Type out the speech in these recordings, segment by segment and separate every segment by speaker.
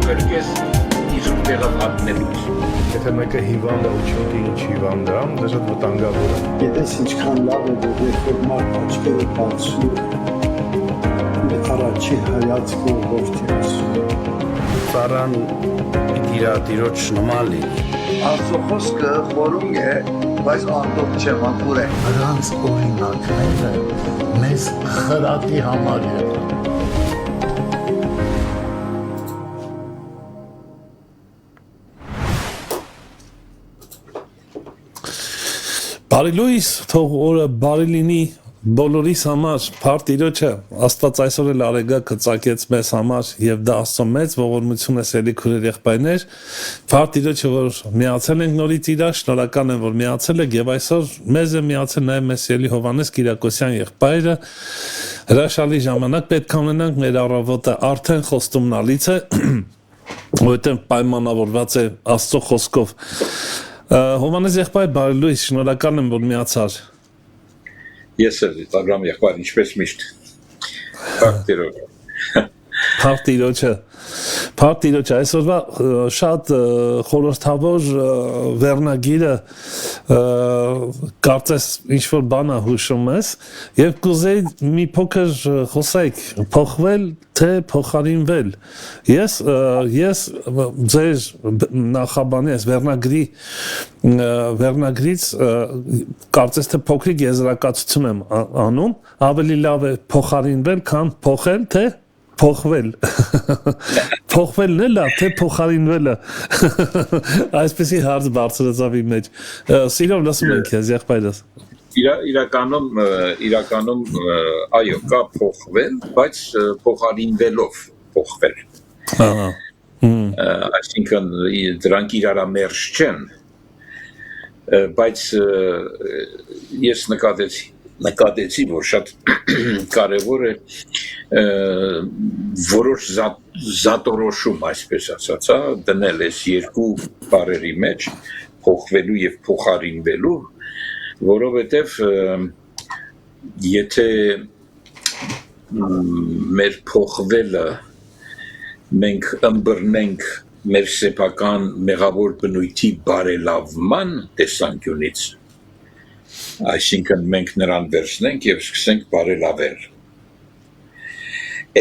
Speaker 1: կրկես իսկ տեղը հատնելուց։
Speaker 2: Եթե մեկը հիվանդ է ու չգիտի ինչ հիվանդ է, դա շատ վտանգավոր է։
Speaker 3: Գիտես ինչքան լավ է, որ երբ մարդ աչքերը բացում առաջին հայացքը ողջույն
Speaker 4: Ծառան իր տիրոջ նման լինի։
Speaker 5: Աստծո խոսքը խորում է, բայց անդոք չէ, մաքուր է։
Speaker 3: նրանց օրինակները մեզ խրատի համար եղան։
Speaker 6: Բարի լույս, թող օրը բարի լինի բոլորիս համար, փառք Տիրոջը, Աստված այսօր էլ արեգակը ծագեց մեզ համար եւ դա Աստծո մեծ ողորմություն է սերի քուրեր եղբայրներ, փառք Տիրոջը, որ միացել ենք նորից իրար, շնորհակալ եմ, որ միացել եք եւ այսօր մեզ է միացել նաեւ մեզ սիրելի Հովհաննես Կիրակոսյան եղբայրը, հրաշալի ժամանակ պետք է ունենանք, մեր առավոտը արդեն խոստումնալից է, որտեղ պայմանավորված է Աստծո խոսքով։ Հովհաննես եղբայր, բարի լույս, շնորհակալ եմ, որ միացար։
Speaker 1: Ես էլ Instagram եղբայր ինչպես միշտ։ Փառք Տիրոջ։ Փառք Տիրոջը, այսօրվա շատ խորհրդավոր վերնագիրը կարծես ինչ-որ բան է հուշում ես եւ կուզեի մի փոքր խոսայք փոխվել թե փոխարինվել։ Ես ձեր նախաբանի ես վերնագրից կարծես թե փոքրիկ եզրակացություն եմ անում, ավելի լավ է փոխարինվել, քան փոխել, թե փոխվել։ Փոխվելն է լավ, թե փոխարինվելը։ Այսպեսի հարց բարձրացավ իմ մեջ։ Սիրով լսում ենք քեզ, եղբայրս։ Իրականում այո, կա փոխվել, բայց փոխարինվելով փոխվել։
Speaker 6: Ահա։
Speaker 1: Այսինքն դրանք իրարամերժ չեն, բայց ես նկատեցի, որ շատ կարևոր է որոշ զատորոշում, այսպես ասած, դնել ես երկու բառերի մեջ, փոխվելու եւ փոխարինվելու, որովհետեւ եթե մեր փոխվելը մենք ըմբռնենք մեր սեփական մեղավոր բնույթի բարելավման տեսանկյունից, այսինքն մենք նրան վերցնենք եւ սկսենք բարելավել։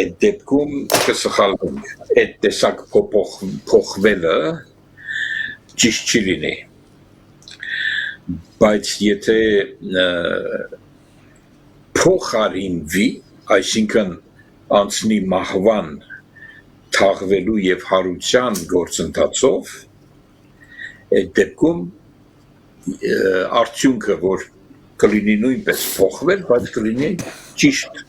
Speaker 1: Այդ դեպքում կսխալվենք, այդ տեսակ փոխվելը ճիշտ չի լինի։ Բայց եթե փոխարինվի, այսինքն անցնի մահվան, թաղվելու եւ հարության գործընթացով, այդ դեպքում արդյունքը, որ կլինի նույնպես փոխվել, բայց կլինի ճիշտ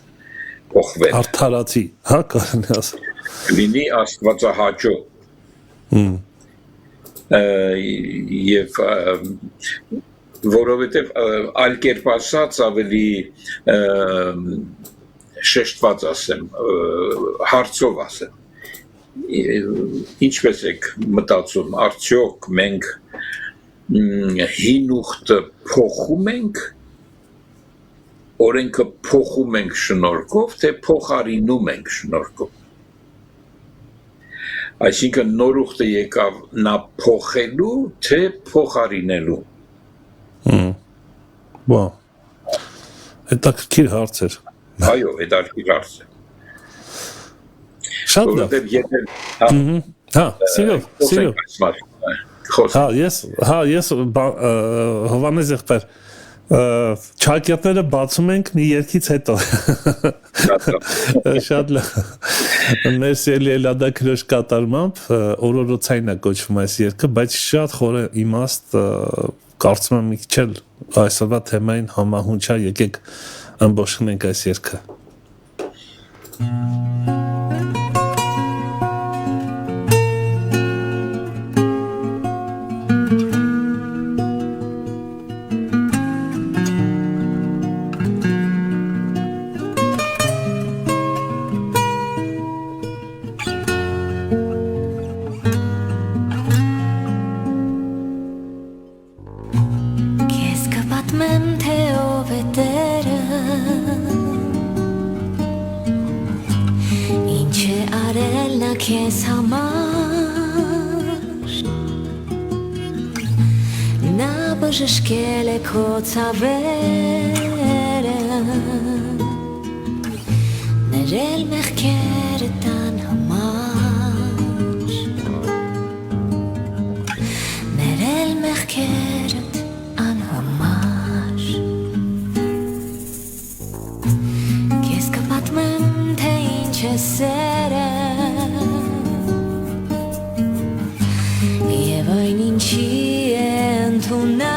Speaker 1: փոխվել։
Speaker 6: Արդարացի, հա, կարելի ասել։
Speaker 1: Կլինի աստվածահաճո։ Եվ որովհետև այլ կերպ ասած ավելի շեշտված ասեմ, հարցով ասեմ, ինչպես եք մտածում, արդյոք մենք հին ուխտը փոխում ենք, օրենքը փոխում ենք շնորհքով, թե փոխարինում ենք շնորհքով։ Այսինքն նոր ուխտը եկավ նա փոխելու, թե փոխարինելու։
Speaker 6: Բա։ Հետաքրքիր հարց էր։
Speaker 1: Այո, հետաքրքիր հարց է։
Speaker 6: Շատ լավ։ Հա, սիրով։ Ես Հովհաննես եղբայր չակետները բացում ենք մի երկից հետո։ Շատ լավ։ Մեր սիրելի Էլադա քրոջ կատարմամբ օրորոցային է կոչվում այս երգը, բայց շատ խորը իմաստ կարծում եմ մի քիչ էլ այսօրվա թեմային համահունչ է, եկեք ըմբոշխնենք այս երգը։
Speaker 7: Բժշկել է քո ցավերը Ներել մեղքերը տան համար Ներել մեղքերդ անհամար Քեզ կպատմեմ թե ինչ է սերը Եվ այն ինչի է ընդունակ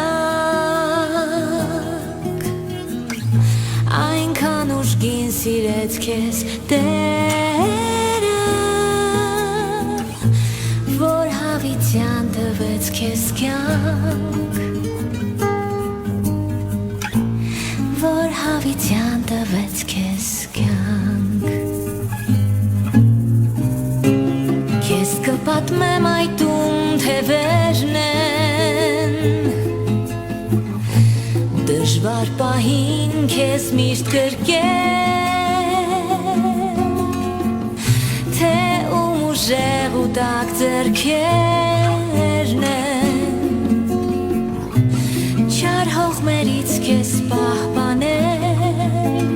Speaker 7: Այնքան ուժգին սիրեց քեզ Տերը Որ հավիտյան տվեց քեզ կյանք Որ հավիտյան տվեց քեզ կյանք Քեզ կպատմեմ այդում թևերն են Դժվար պահին քեզ միշտ կրկել Թե ում ուժեղ ու տաք ձեռքերն են Չար հողմերից քեզ պահպանել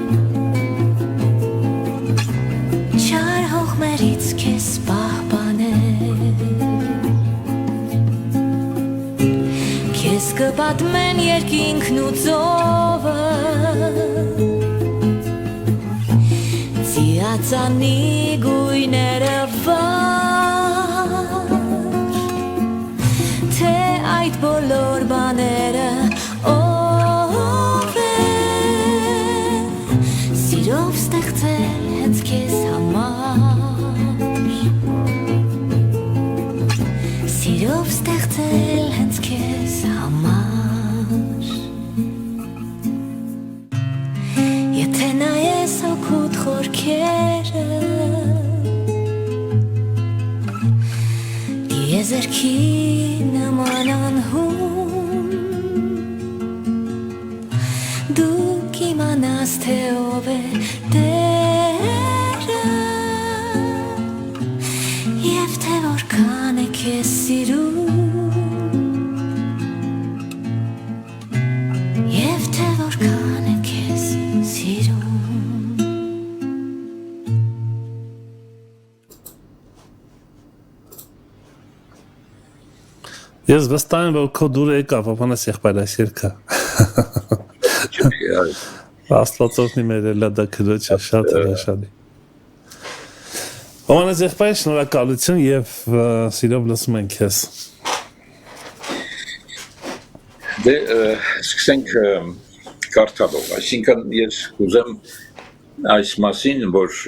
Speaker 7: Չար հողմերից քեզ պահպանել Քեզ կպատմեն երկինքն ու ծովը Ծիածանի գույները վար Թե այդ բոլոր բաները ով է Սիրով ստեղծել հենց քեզ համար Սիրով ստեղծել հենց քեզ համար Եթե նայես հոգուտ խորքերը Դիեզերքի նման անհուն Դու կիմանաս թե ով է Տերը Եվ թե որքան է քեզ սիրում Եվ թե որքան է քեզ սիրում
Speaker 1: Ես վստահ եմ, որ քո դուրը եկավ, ապանես եղբայր այս երգը։ Աստվածօրհնի մեր լադա քրոջը շատ հրաշալի։ Ապանես եղբայր, շնորհակալություն եւ սիրով լսում ենք քեզ։
Speaker 8: Դե սկսենք կարդալով, այսինքն ես կուզեմ այս մասին, որ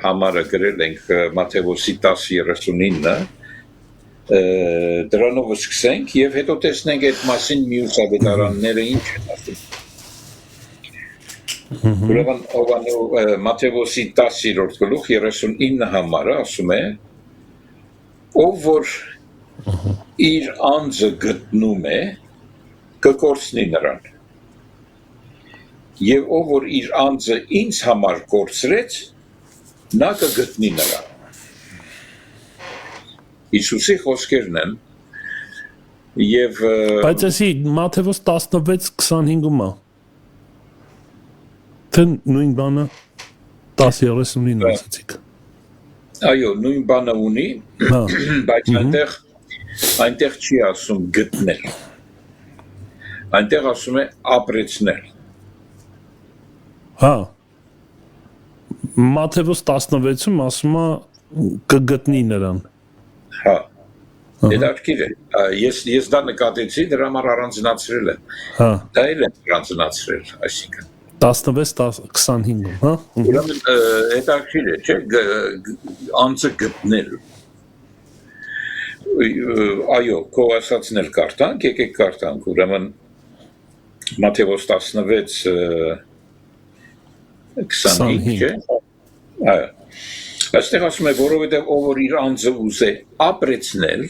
Speaker 8: համարը գրել ենք Մատթեոս 10:39 դրանով սկսենք եւ հետո տեսնենք այդ մասին մյուս ավետարանները ինչ են ասում։ Ուրեմն Մատթեոս 10-րդ գլուխ 39 համարը ասում է ով որ իր անձը գտնում է կկորցնի նրան եւ ով որ իր անձը ինձ համար կորցրեց նա կգտնի նրան Իսուսի խոսքերն են եւ
Speaker 1: Բայց էսի Մատթեոս 16:25-ում է։ Թե նույն բանը 10:39-ին ասացիք։
Speaker 8: Այո, նույն բանը ունի, բայց այնտեղ չի ասում գտնել։ Այնտեղ ասում է ապրեցնել։
Speaker 1: Հա։ Մատթեոս 16-ում ասում է կգտնի նրան։
Speaker 8: Հա։ Հետաքրքիր է։ Ես դա նկատեցի, դրա համար առանձնացրել եմ։
Speaker 1: Հա։
Speaker 8: Դա էլ եմ առանձնացրել, այսինքն
Speaker 1: 16:25-ում, հա։
Speaker 8: Ուրեմն հետաքրքիր է, չէ՞, անձը գտնել։ Այո, քո ասածն էլ կարդանք, եկեք կարդանք, ուրեմն Մատթեոս 16:25, չէ՞։ Այո։ Այստեղ ասում է, որովհետև ով որ իր անձը ուզե ապրեցնել,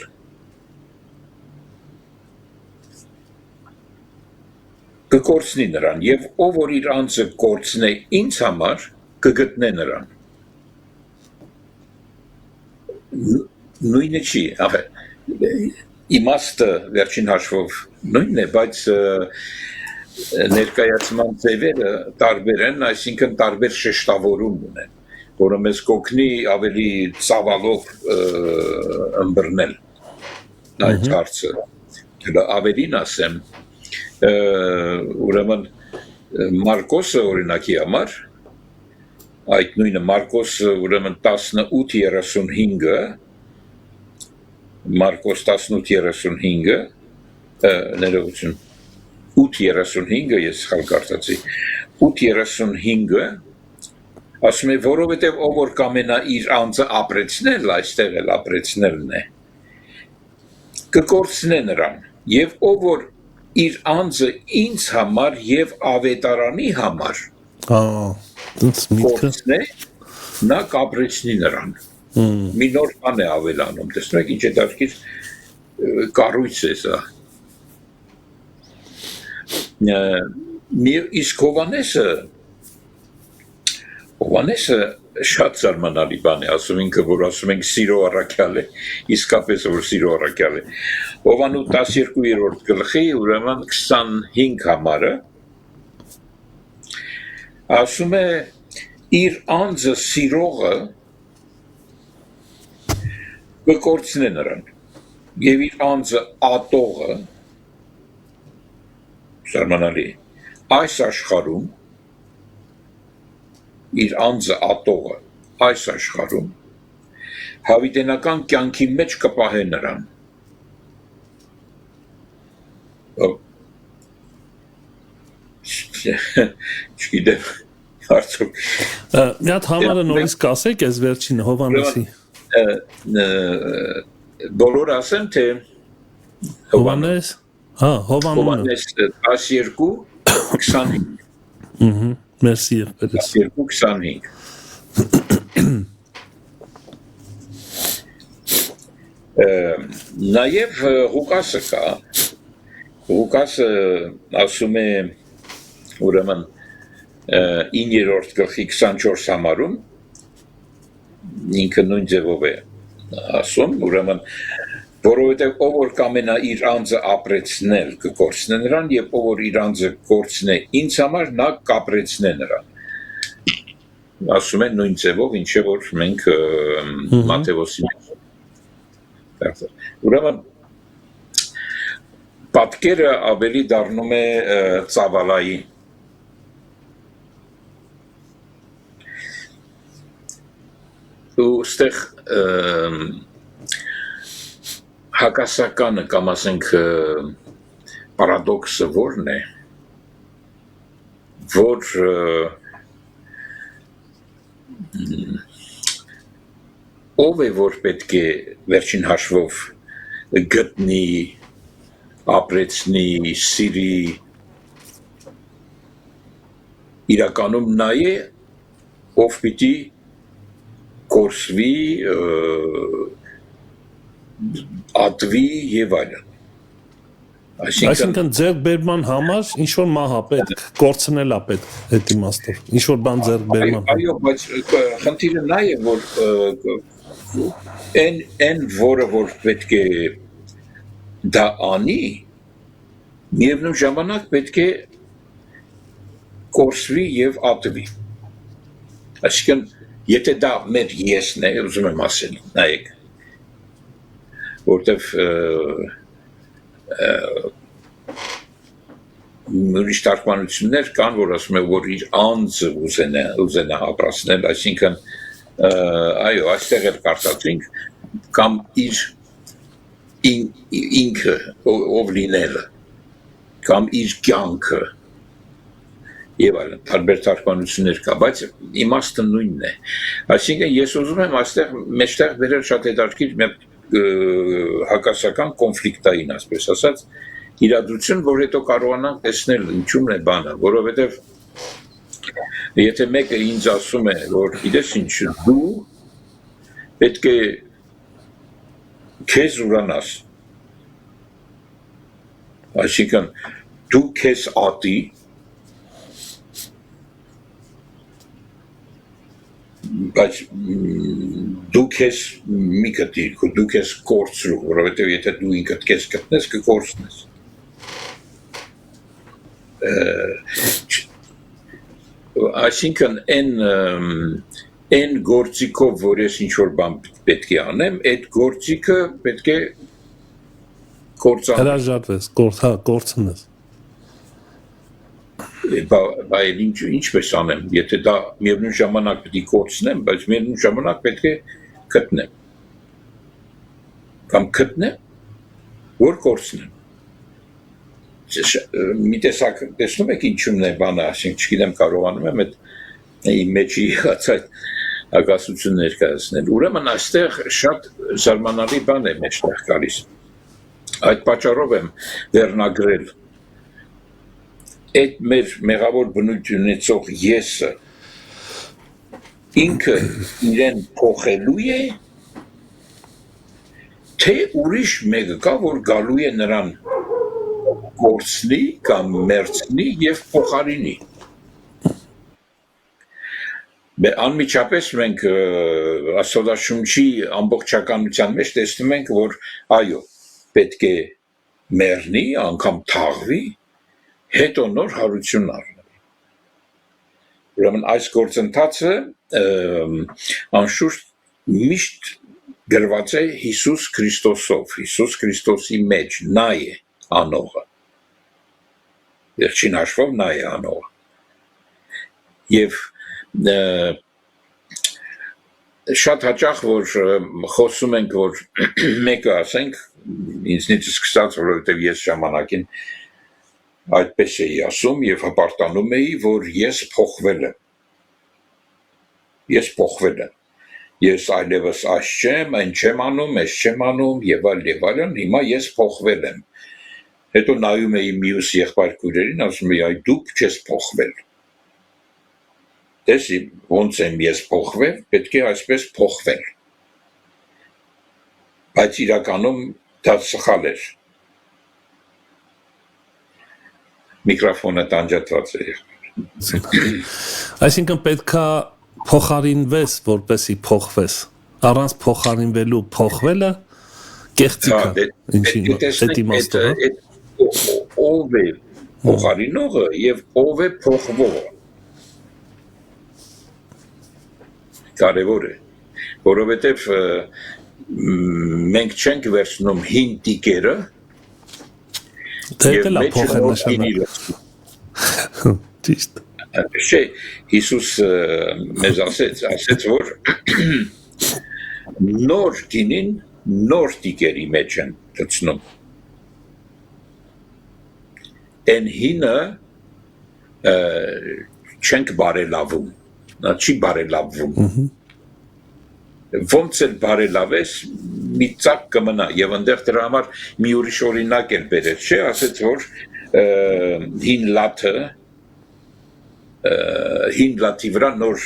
Speaker 8: կկորցնի նրան, եւ ով որ իր անձը կորցնե ինձ համար, կգտնե նրան։ Նույնը չի, իմաստը վերջին հաշվով նույնն է, բայց ներկայացման ձևերը տարբեր են, այսինքն տարբեր շեշտավորում ունեն, որը մեզ կօգնի ավելի ծավալով ըմբռնել այդ հարցը։ Ավելին ասեմ, ուրեմն Մարկոսը օրինակի համար, այդ նույնը Մարկոսը ուրեմն 18:35-ը, Մարկոս 18:35-ը, ներողություն, 8:35-ը ես սխալ կարծացի, 8:35-ը ասում է, որովհետև ով որ կամենա իր անձը ապրեցնել, այստեղ էլ ապրեցնելն է, կկորցնե նրան, եւ ով որ իր անձը ինձ համար եւ ավետարանի համար կորցնե, նա կապրեցնի նրան։ Մի նոր բան է ավելանում, տեսնում եք ինչ է դարձիր կառույց է սա։ Իսկ Հովհաննեսը շատ զարմանալի բան է, ասում ինքը, որ ասում ենք սիրո առաքյալ է, իսկապես որ սիրո առաքյալ է։ Հովհաննու 12-րդ գլխի, ուրեմն 25 համարը, ասում է իր անձը սիրողը կկորցնե նրան, եւ իր անձը ատողը, զարմանալի, այս աշխարհում իր անձը ատողը այս աշխարհում հավիտենական կյանքի մեջ կպահե նրան։ Չգիտեմ, արդյոք
Speaker 1: մի հատ համարը նորից կասեք, այս վերջին Հովհաննեսի։
Speaker 8: Բոլոր ասեմ, թե
Speaker 1: Հովհաննես,
Speaker 8: Հովհաննես 12:25
Speaker 1: Մերսի եղբայրս։
Speaker 8: 12:25 Նաև Ղուկասը կա, Ղուկասը ասում է ուրեմն 9-րդ գլխի 24 համարում ինքը նույն ձևով է ասում, ուրեմն որովհետև ով որ կամենա իր անձը ապրեցնել կկորցնե նրան եւ ով որ իր անձը կորցնե ինձ համար նա կապրեցնե նրան։ Ասում են նույն ձևով, ինչը որ մենք Մատթեոսի ուրեմն պատկերը ավելի դառնում է ծավալային։ Ու ստեղ հակասականը կամ ասենք պարադոքսը որն է, որ ով է որ պետք է վերջին հաշվով գտնի, ապրեցնի, սիրի, իրականում նա է, ով պիտի կորսվի, ատվի եւ այլն։
Speaker 1: Այսինքն ձեռք բերման համար ինչ որ մահա պետք, կորցնելա պետք այդ իմաստով։ Ինչ որ բան ձեռք բերման։
Speaker 8: Այո, բայց խնդիրը նա է, որ այն որը որ պետք է դա անի, միևնույն ժամանակ պետք է կորսվի եւ ատվի։ Այսինքն եթե դա մեր եսն է, ուզում եմ ասել, նայեք, որտեվ ուրիշ թարգմանություններ կան, որ ասում են, որ իր անձը ուզենա ապրացնել, այսինքն, այո, այստեղ էլ կարծացինք, կամ իր ինքը ով լինելը, կամ իր կյանքը, եւ այլն, տարբեր թարգմանություններ կա, բայց իմաստը նույնն է։ Այսինքն ես ուզում եմ այստեղ մեջտեղ բերել շատ հետաքրքիր մի հակասական կոնֆլիկտային, ասես ասած, իրադրություն, որ հետո կարողանանք տեսնել ինչու՞մն է բանը, որովհետեւ եթե մեկը ինձ ասում է, որ գիտես ինչ, դու պետք է քեզ ուրանաս, այսինքն դու քեզ ատի, բայց դու քեզ մի գտիր, դու քեզ կորցրու, որովհետև եթե դու ինքդ քեզ գտնես, կկորցնես։ Այսինքն այն գործիքով, որ ես ինչ-որ բան պետք է անեմ, այդ գործիքը պետք է կործանեմ։
Speaker 1: Հրաժարվես, կորցնես։
Speaker 8: Բայց ինչպես անեմ, եթե դա միևնույն ժամանակ պետք է կորցնեմ, բայց միևնույն ժամանակ պետք է գտնեմ։ Կամ գտնեմ, որ կորցնեմ։ Մի տեսակ տեսնում եք ինչումն է բանը, ասենք, չգիտեմ կարողանում եմ այդ իմ մեջի եղած հակասություն ներկայացնել։ Ուրեմն այստեղ շատ զարմանալի բան է մեջտեղ գալիս։ Այդ պատճառով եմ վերնագրել այդ մեր մեղավոր բնույթ ունեցող եսը ինքը իրեն փոխելու է, թե ուրիշ մեկը կա, որ գալու է նրան կորցնի կամ մերցնի և փոխարինի։ Անմիջապես մենք Աստվածաշունչի ամբողջականության մեջ տեսնում ենք, որ այո, պետք է մեռնի, անգամ թաղվի, հետո նոր հարություն առնի։ Ուրեմն այս գործընթացը անշուշտ միշտ գրված է Հիսուս Քրիստոսով, Հիսուս Քրիստոսի մեջ, նա է անողը։ Վերջին հաշվով նա է անողը։ Եվ շատ հաճախ, որ խոսում ենք, որ մեկը ասենք, ինձնից սկսած, որովհետև ես ժամանակին այդպես էի ասում և հպարտանում էի, որ ես փոխվել եմ։ Ես փոխվել եմ։ Ես այլևս այս չեմ, այն չեմ անում, այս չեմ անում և այլն, հիմա ես փոխվել եմ։ Հետո նայում էի մյուս եղբայրքույրերին, ասում էի, այ դուք չես փոխվել։ Տեսի, ոնց եմ ես փոխվել, պետք է այսպես փոխվել։ Բայց իրականում դա սխալ էր։ Միկրոֆոնը տանջատված է։
Speaker 1: Այսինքն պետքա փոխարինվես, որպեսի փոխվես։ Առանց փոխարինվելու փոխվելը կեղծիք է։
Speaker 8: Ով է փոխարինողը և ով է փոխվողը։ Կարևոր է, որովհետև մենք չենք վերցնում հին տիկերը և մեջը նոր գինի լցնում։
Speaker 1: Ճիշտ։
Speaker 8: Չէ, Հիսուս մեզ ասեց, որ նոր գինին նոր տիկերի մեջ են լցնում։ Են հինը չենք բարելավում, նա չի բարելավվում։ Ոնց էլ բարելավես, մի ծակ կմնա, և ընդեղ դրա համար մի ուրիշ օրինակ էլ բերեց, չէ, ասեց, որ հին լաթի վրա նոր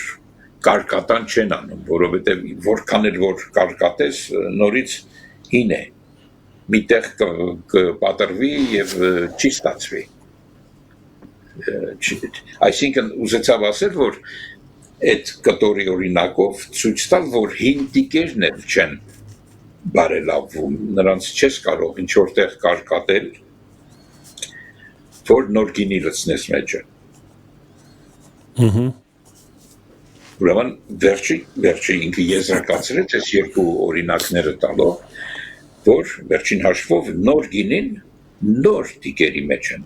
Speaker 8: կարկատան չեն անում, որովհետև որքան էլ որ կարկատես, նորից հին է, միտեղ կպատրվի և չի ստացվի։ Այսինքն ուզեցավ ասել, որ այդ կտորի օրինակով ցույց տալ, որ հին տիկերն էլ չեն բարելավվում, նրանց չես կարող ինչ որտեղ կարկատել, որ նոր գինի լցնես մեջը։ Ուրեմն վերջի ինքը եզրակացրեց այս երկու օրինակները տալով, որ վերջին հաշվով նոր գինին նոր տիկերի մեջ են։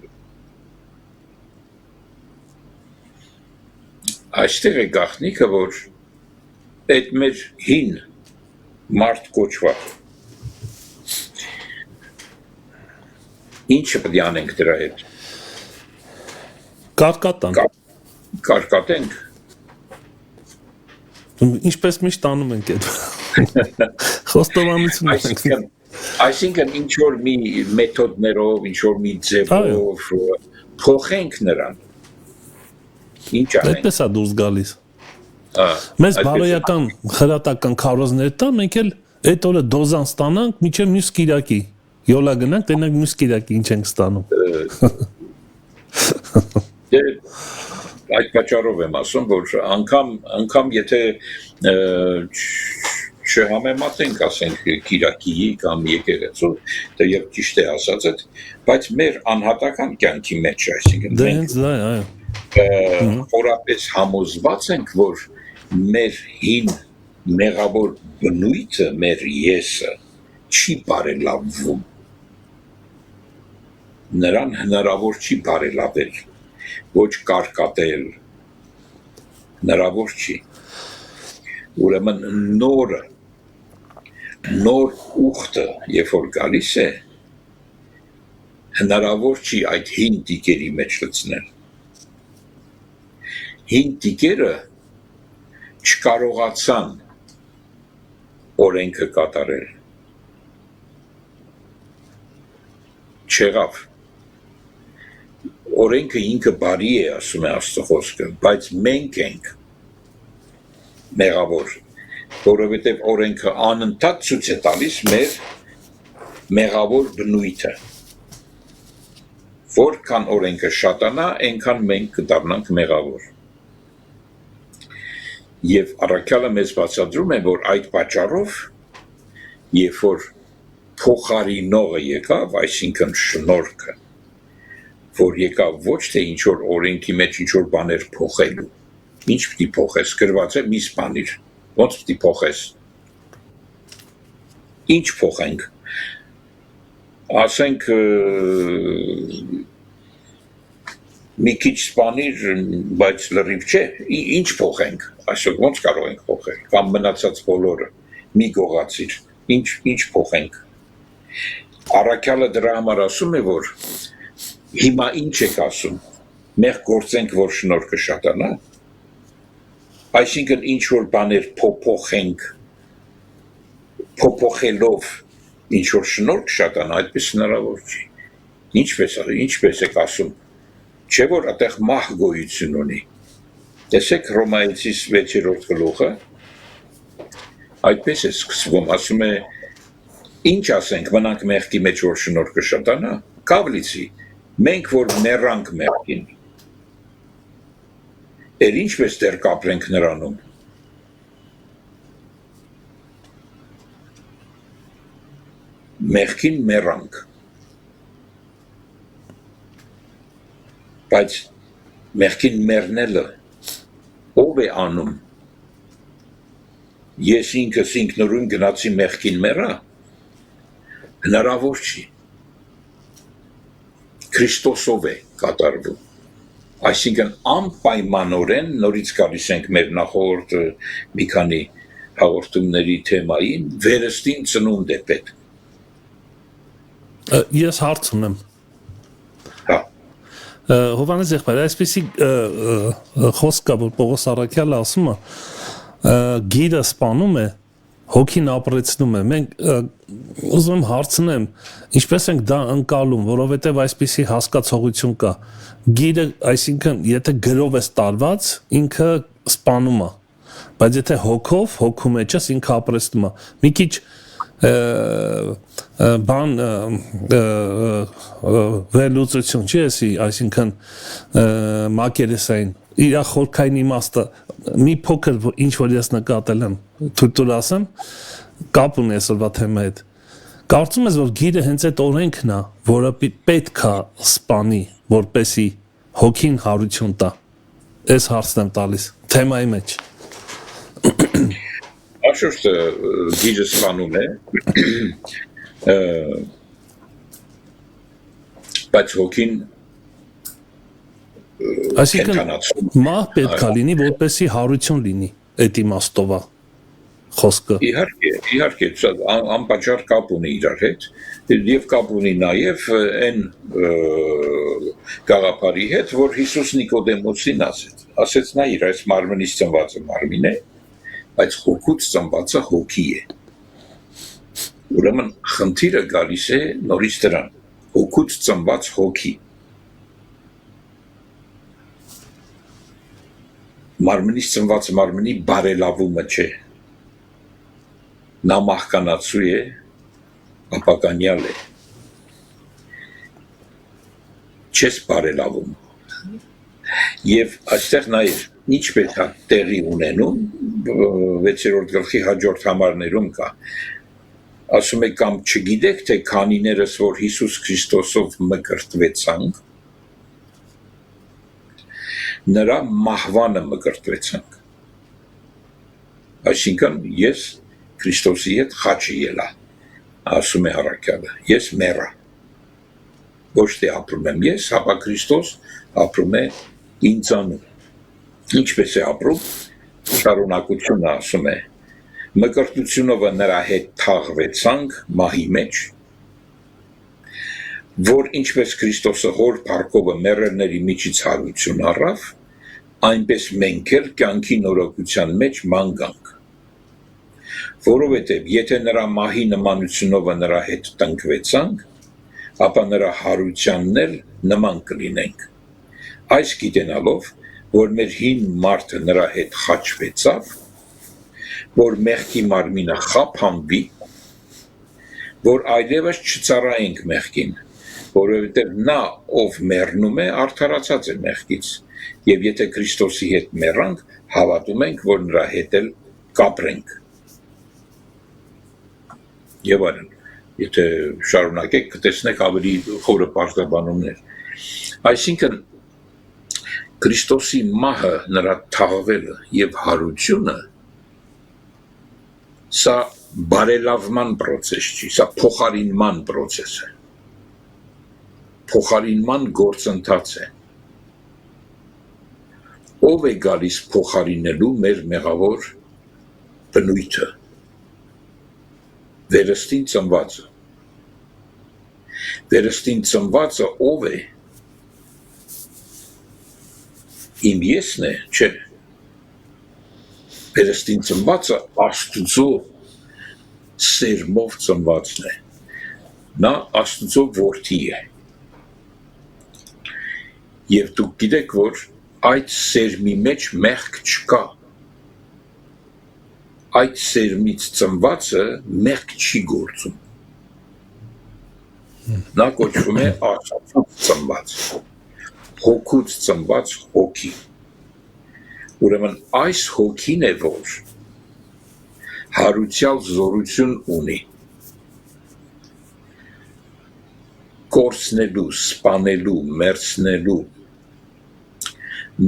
Speaker 8: Այստեղ է գաղտնիքը, որ այդ մեր հին մարդ կոչված ինչը պետք է անենք դրա հետ։ Կարկատենք։
Speaker 1: Ինչպես միշտ անում ենք այդ խոստովանությունը։
Speaker 8: Այսինքն ինչ որ մի մեթոդներով, ինչ որ մի ձևով փոխենք նրան։ Ինչ անենք։
Speaker 1: Այդպես է դուրս գալիս։ Մեզ բարոյական խրատական քարոզներ տան, մենք էլ այդ օրը դոզան ստանանք, մինչև մյուս կիրակի։ Յոլա գնանք, տենանք մյուս կիրակի ինչ ենք ստանում։
Speaker 8: այդ պատճառով եմ ասում, որ անգամ եթե չհամեմատենք, ասենք, Կիրակիի կամ եկեղեցու, դա եւ ճիշտ է ասած այդ, բայց մեր անհատական կյանքի մեջ, այսինքն
Speaker 1: Դա հենց դա է, այո։
Speaker 8: խորապես համոզված ենք, որ մեր հին մեղավոր բնույթը, մեր եսը չի բարելավվում։ Նրան հնարավոր չի բարելավել, ոչ կարկատել, հնարավոր չի։ Ուրեմն նոր ուխտը, երբ որ գալիս է, հնարավոր չի այդ հին տիկերի մեջ լցնել։ Հին տիկերը չկարողացան օրենքը կատարել։ Չեղավ։ Օրենքը ինքը բարի է, ասում է Աստծո խոսքը, բայց մենք ենք մեղավոր, որովհետև օրենքը անընդհատ ցույց է տալիս մեր մեղավոր բնույթը։ Որքան օրենքը շատանա, այնքան մենք կդառնանք մեղավոր։ Եվ առաքյալը մեզ բացատրում է, որ այդ պատճառով, երբ որ փոխարինողը եկավ, այսինքն շնորհքը, որ եկավ ոչ թե ինչ որ օրենքի մեջ ինչ որ բաներ փոխելու, ինչ պիտի փոխես, գրված է մի սպանիր, ոնց պիտի փոխես, ինչ փոխենք, ասենք մի քիչ սպանիր, բայց լրիվ չէ, ինչ փոխենք, այսօր ոնց կարող ենք փոխել, կամ մնացած բոլորը, մի գողացիր, ինչ փոխենք։ Առաքյալը դրա համար ասում է, որ հիմա ինչ եք ասում, մեր գործենք, որ շնորհքը շատանա, այսինքն ինչ որ բաներ փոխենք, փոխելով ինչ որ շնորհք շատանա, այդպես հնարավոր չի։ Ինչպես եք ասում, չէ որ այդտեղ մահ գոյություն ունի։ Տեսեք Հռոմայեցիս 6-րդ գլուխը, այդպես է սկսվում, ասում է, ինչ ասենք, մնանք մեղքի մեջ, որ շնորհքը շատանա, կավլիցի, մենք որ մեռանք մեղքին, էլ ինչպես դեռ կապրենք նրանում։ Մեղքին մեռանք։ Բայց մեղքին մեռնելը ով է անում։ Ես ինքս ինքնուրույն գնացի մեղքին մեռա։ Հնարավոր չի։ Քրիստոսով է կատարվում։ Այսինքն անպայմանորեն նորից գալիս ենք մեր նախորդ մի քանի հաղորդումների թեմային, վերստին ծնունդ է պետք։
Speaker 1: Ես հարց ունեմ։ Հովանես եղբայր, այսպեսի խոսք կա, որ Պողոս առաքյալը ասում է, գիրը սպանում է, հոգին ապրեցնում է։ Մենք ուզում եմ հարցնեմ, ինչպես ենք դա ընկալում, որովհետև այսպեսի հասկացողություն կա։ Գիրը, այսինքն, եթե գրով է տարված, ինքը սպանում է, բայց եթե հոգով, հոգու մեջ ես, ինքը ապրեցնում է։ Մի քիչ բան վերլուծություն չի էսի, այսինքն մակերեսային իր խորքային իմաստը մի փոքր ինչ որ ես նկատել եմ թույլ ասեմ կապ ունի այսօրվա թեմայի հետ կարծում ես որ գիրը հենց այդ օրենքն է որը պետք է սպանի որպեսի հոգին հարություն տա այս հարցն եմ տալիս թեմայի մեջ
Speaker 8: Աշուրը գիրը սպանում է բայց հոգին
Speaker 1: այսինքն մահ պետք է լինի որպեսի հարություն լինի այդ իմաստով է խոսքը
Speaker 8: իհարկե անպատճառ կապ ունի իրար հետ եւ կապ ունի նաեւ այն գաղափարի հետ որ Հիսուս Նիկոդեմոսին ասեց նա իր այս մարմնից ծնվածը մարմին է բայց հոգուց ծնվածը հոգի է ուրեմն խնդիրը գալիս է նորից դրան հոգուց ծնված հոգի մարմնից ծնված մարմնի բարելավումը չէ նա մահկանացու է ապականյալ է չես բարելավում Եվ այստեղ նայր ինչպես է տեղի ունենում 6-րդ գլխի հաջորդ համարներում կա ասում է կամ չգիտեք թե քանիներս որ Հիսուս Քրիստոսով մկրտվեցանք նրա մահվանը մկրտվեցանք այսինքն ես Քրիստոսի հետ խաչի ելա ասում է առաքյալը ես մեռա ոչ թե ապրում եմ ես հապա Քրիստոս ապրում է ինձանում ինչպես է ապրում շարունակությունը ասում է մկրտությունով նրա հետ թաղվեցանք մահի մեջ որ ինչպես Քրիստոսը հոր փառքովը մեռելների միջից հարություն առավ այնպես մենք էլ կյանքի նորոգության մեջ ման գանք որովհետև եթե նրա մահի նմանությունով նրա հետ տնկվեցանք ապա նրա հարությանն էլ նման կլինենք այս գիտենալով որ մեր հին մարդը նրա հետ խաչվեցավ որ մեղքի մարմինը խափանվի որ այլևս չծառայենք մեղքին որովհետև նա ով մեռնում է արդարացած է մեղքից եւ եթե Քրիստոսի հետ մեռանք հավատում ենք որ նրա հետ էլ կապրենք եւ այլն եթե շարունակեք կտեսնեք ավելի խորը պարզաբանումներ այսինքն Քրիստոսի մահը նրա թաղվելը եւ հարությունը սա բարելավման process չի, սա փոխարինման process է, փոխարինման գործընթաց է, ով է գալիս փոխարինելու մեր մեղավոր բնույթը, վերստին ծնվածը ով է, իմ եսն է, չէ, վերստին ծնվածը Աստուծո սերմով ծնվածն է, նա Աստուծո որդի է, և դուք գիտեք, որ այդ սերմի մեջ մեղք չկա, այդ սերմից ծնվածը մեղք չի գործում, նա կոչվում է Աստծուց ծնված, հոգուց ծնված հոգի, ուրեմն այս հոգին է, որ հարուցյալ զորություն ունի, կորցնելու, սպանելու, մերցնելու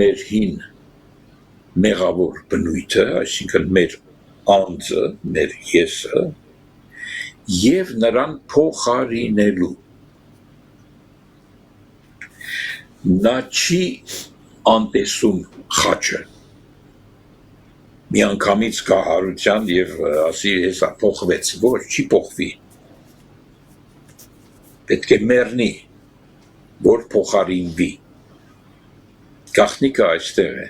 Speaker 8: մեր հին մեղավոր բնույթը, այսինքն մեր անձը, մեր եսը, և նրան փոխարինելու։ Նա չի անտեսում խաչը, մի անգամից կա հարության և ասի հեսա փոխվեց, ոչ, չի փոխվի, պետք է մեռնի, որ փոխարինվի, գաղտնիքը այստեղ է,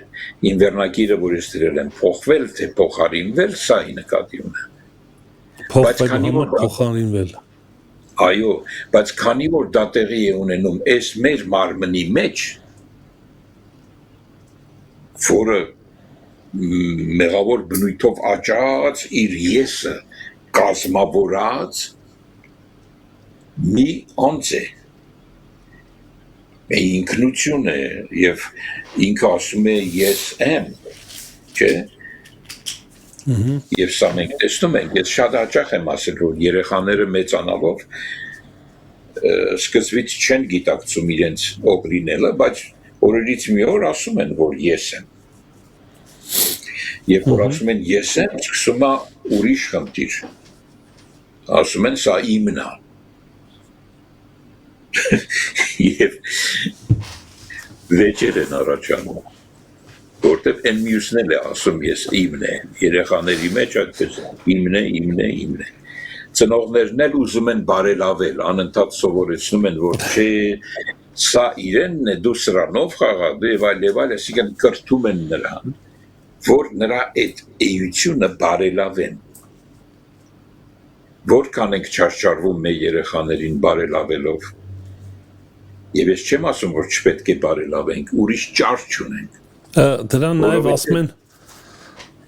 Speaker 8: իմ վերնակիրը, որ ես դրել եմ, փոխվել, թե փոխարինվել, սա ի նկատի ունեմ,
Speaker 1: փոխարինվել,
Speaker 8: այո, բայց քանի որ դա տեղի է ունենում այս մեր մարմնի մեջ, որը մեղավոր բնույթով աճած իր եսը կազմավորած մի անձ է, մի ինքնություն է և ինքը ասում է ես եմ, չէ, և սա մենք տեսնում ենք, ես շատ հաճախ եմ ասել, որ երեխաները մեծանալով սկզբից չեն գիտակցում իրենց ով լինելը, բայց օրերից մի օր ասում են, որ ես եմ, և որ ասում են ես եմ, սկսում է ուրիշ խնդիր, ասում են սա իմն է, և վեճեր են առաջանում, որտև են մյուսն էլ է ասում ես իմն է, երեխաների մեջ այդպես իմն է, ծնողներն էլ ուզում են բարելավել, անընդհատ սովորեցնում են, որ չէ, սա իրենն է, դու սրանով խաղա, և այլ, այսինքն կրթում են նրան, որ նրա այդ էությունը բարելավեն, որքան ենք չարչարվում մեր երեխաներին բարելավելով, և ես չեմ ասում, որ չպետք է բարելավենք, ուրիշ ճար չունենք,
Speaker 1: դրան նաև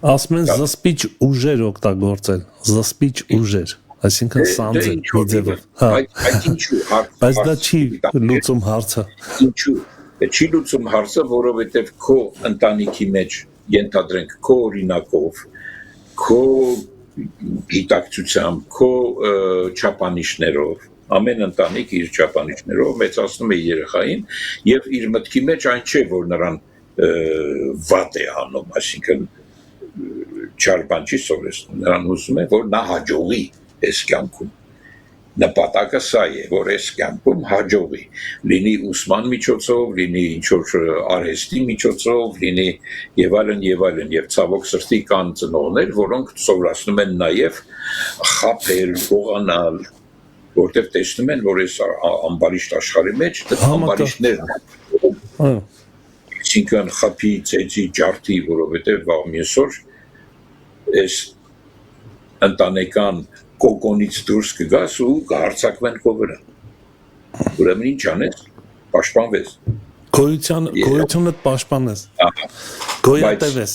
Speaker 1: ասում են զսպիչ ուժեր օգտագործել, զսպիչ ուժեր, այսինքն սանձ է,
Speaker 8: բայց ինչու,
Speaker 1: բայց դա չի լուծում հարցը,
Speaker 8: չի լուծում հարցը, որովհետև քո ընտանիքի մեջ ենթադրենք քո օրինակով, քո գիտակցությամբ, քո չափանիշներով, ամեն ընտանիք իր չափանիշներով մեծացնում է երեխային եւ իր մտքի մեջ այն չէ, որ նրան վատ է անում, այսինքն չար բան չի սովորեցնում, նրան ուզում է, որ նա հաջողի այս կյանքում։ Նպատակը սա է, որ այս կյանքում հաջողի, լինի ուսման միջոցով, լինի ինչ-որ արհեստի միջոցով, լինի եւ այլն, եւ ցավոք սրտի կան ծնողներ, որոնք սովորացնում են նաեւ խաբել, գողանալ, որտեղ տեսնում են, որ այս ամբարիշտ աշխարհի մեջ ամբարիշտներն են։ Այսինքն խփի, ծեծի, ջարդի, որովհետեւ վաղ մյուսօր այս ընտանեկան կոկոնից դուրս կգաս ու կհարցակվեն քո վրա։ Ուրեմն ինչ անես, պաշտպանվես։
Speaker 1: Գոյությունը պաշտպանես։ Գոյատևես։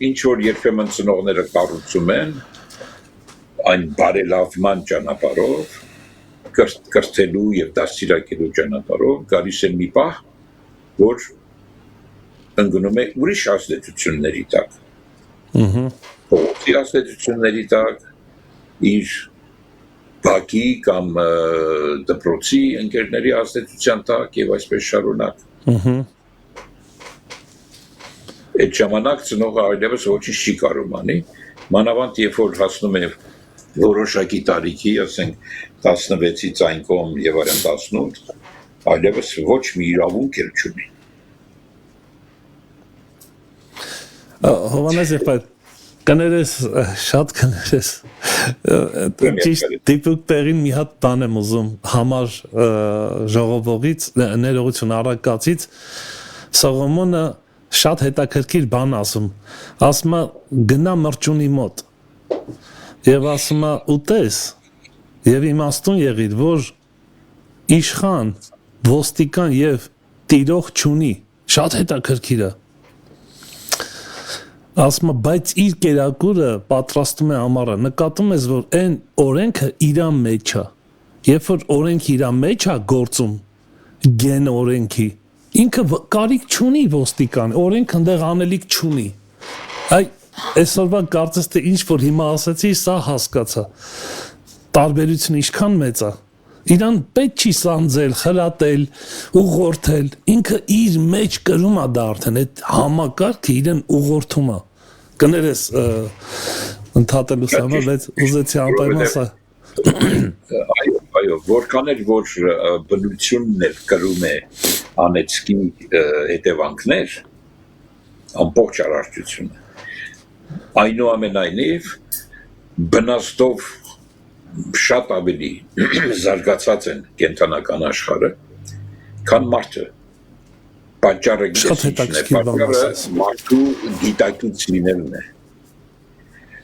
Speaker 8: Ինչ որ երբեմն ծնողները կառուցում են այն բարելավման ճանապարհով, կրթելու եւ դաստիարակելու ճանապարհով, գալիս է մի պահ, որ ընկնում է ուրիշ ազդեցությունների տակ։ Փոխի ազդեցությունների տակ, իր բակի կամ դպրոցի ընկերների ազդեցության տակ եւ այսպես շարունակ։ Այդ ժամանակ ծնողը այլևս ոչինչ չի կարող անի, մանավանդ երբ որ հասնում է որոշակի տարիքի, ասենք 16-ից այն կողմ եւ այլն 18, այլևս ոչ մի իրավունք էլ չունի։
Speaker 1: Հովանես եղբայր, կներես, շատ կներես, ճիշտ դիպուկ տեղին մի հատ բան եմ ուզում համար ժողովողից, ներողություն առակացից, Սողոմոնը շատ հետաքրքիր բան ասում գնա մրջունի մոտ եւ ասում ուտես եւ իմաստուն եղիր, որ իշխան, ոստիկան եւ տիրող չունի, շատ հետաքրքիր է։ Ասում բայց իր կերակուրը պատրաստում է ամառը, նկատում ես, որ այն օրենքը իրան մեջ է, երբ որ օրենքը իրան մեջ է գործում, գեն օրենքի, ինքը կարիք չունի ոստիկան, օրենքը ընդեղ անելիք չունի։ Այսօրվա կարծես թե ինչ որ հիմա ասացի, սա հասկացա, տարբերությունը ինչքան մեծ է, իրան պետք չի սանձել, խրատել, ուղղորդել, ինքը իր մեջ կրում է դա արդեն, այդ համակարգը իրեն ուղղորդում է։ Կներես ընդհատելուց համար, բայց ուզեցի անպայման սա։
Speaker 8: Այո, որքան էլ որ բնությունն էլ կրում է անեծքի հետևանքներ, ամբողջ արարչությունը, այնուամենայնիվ բնաստով շատ ավելի զարգացած են կենտրոնական աշխարհը, քան մարդը։ Պատճառը մարդու գիտակցությունն է,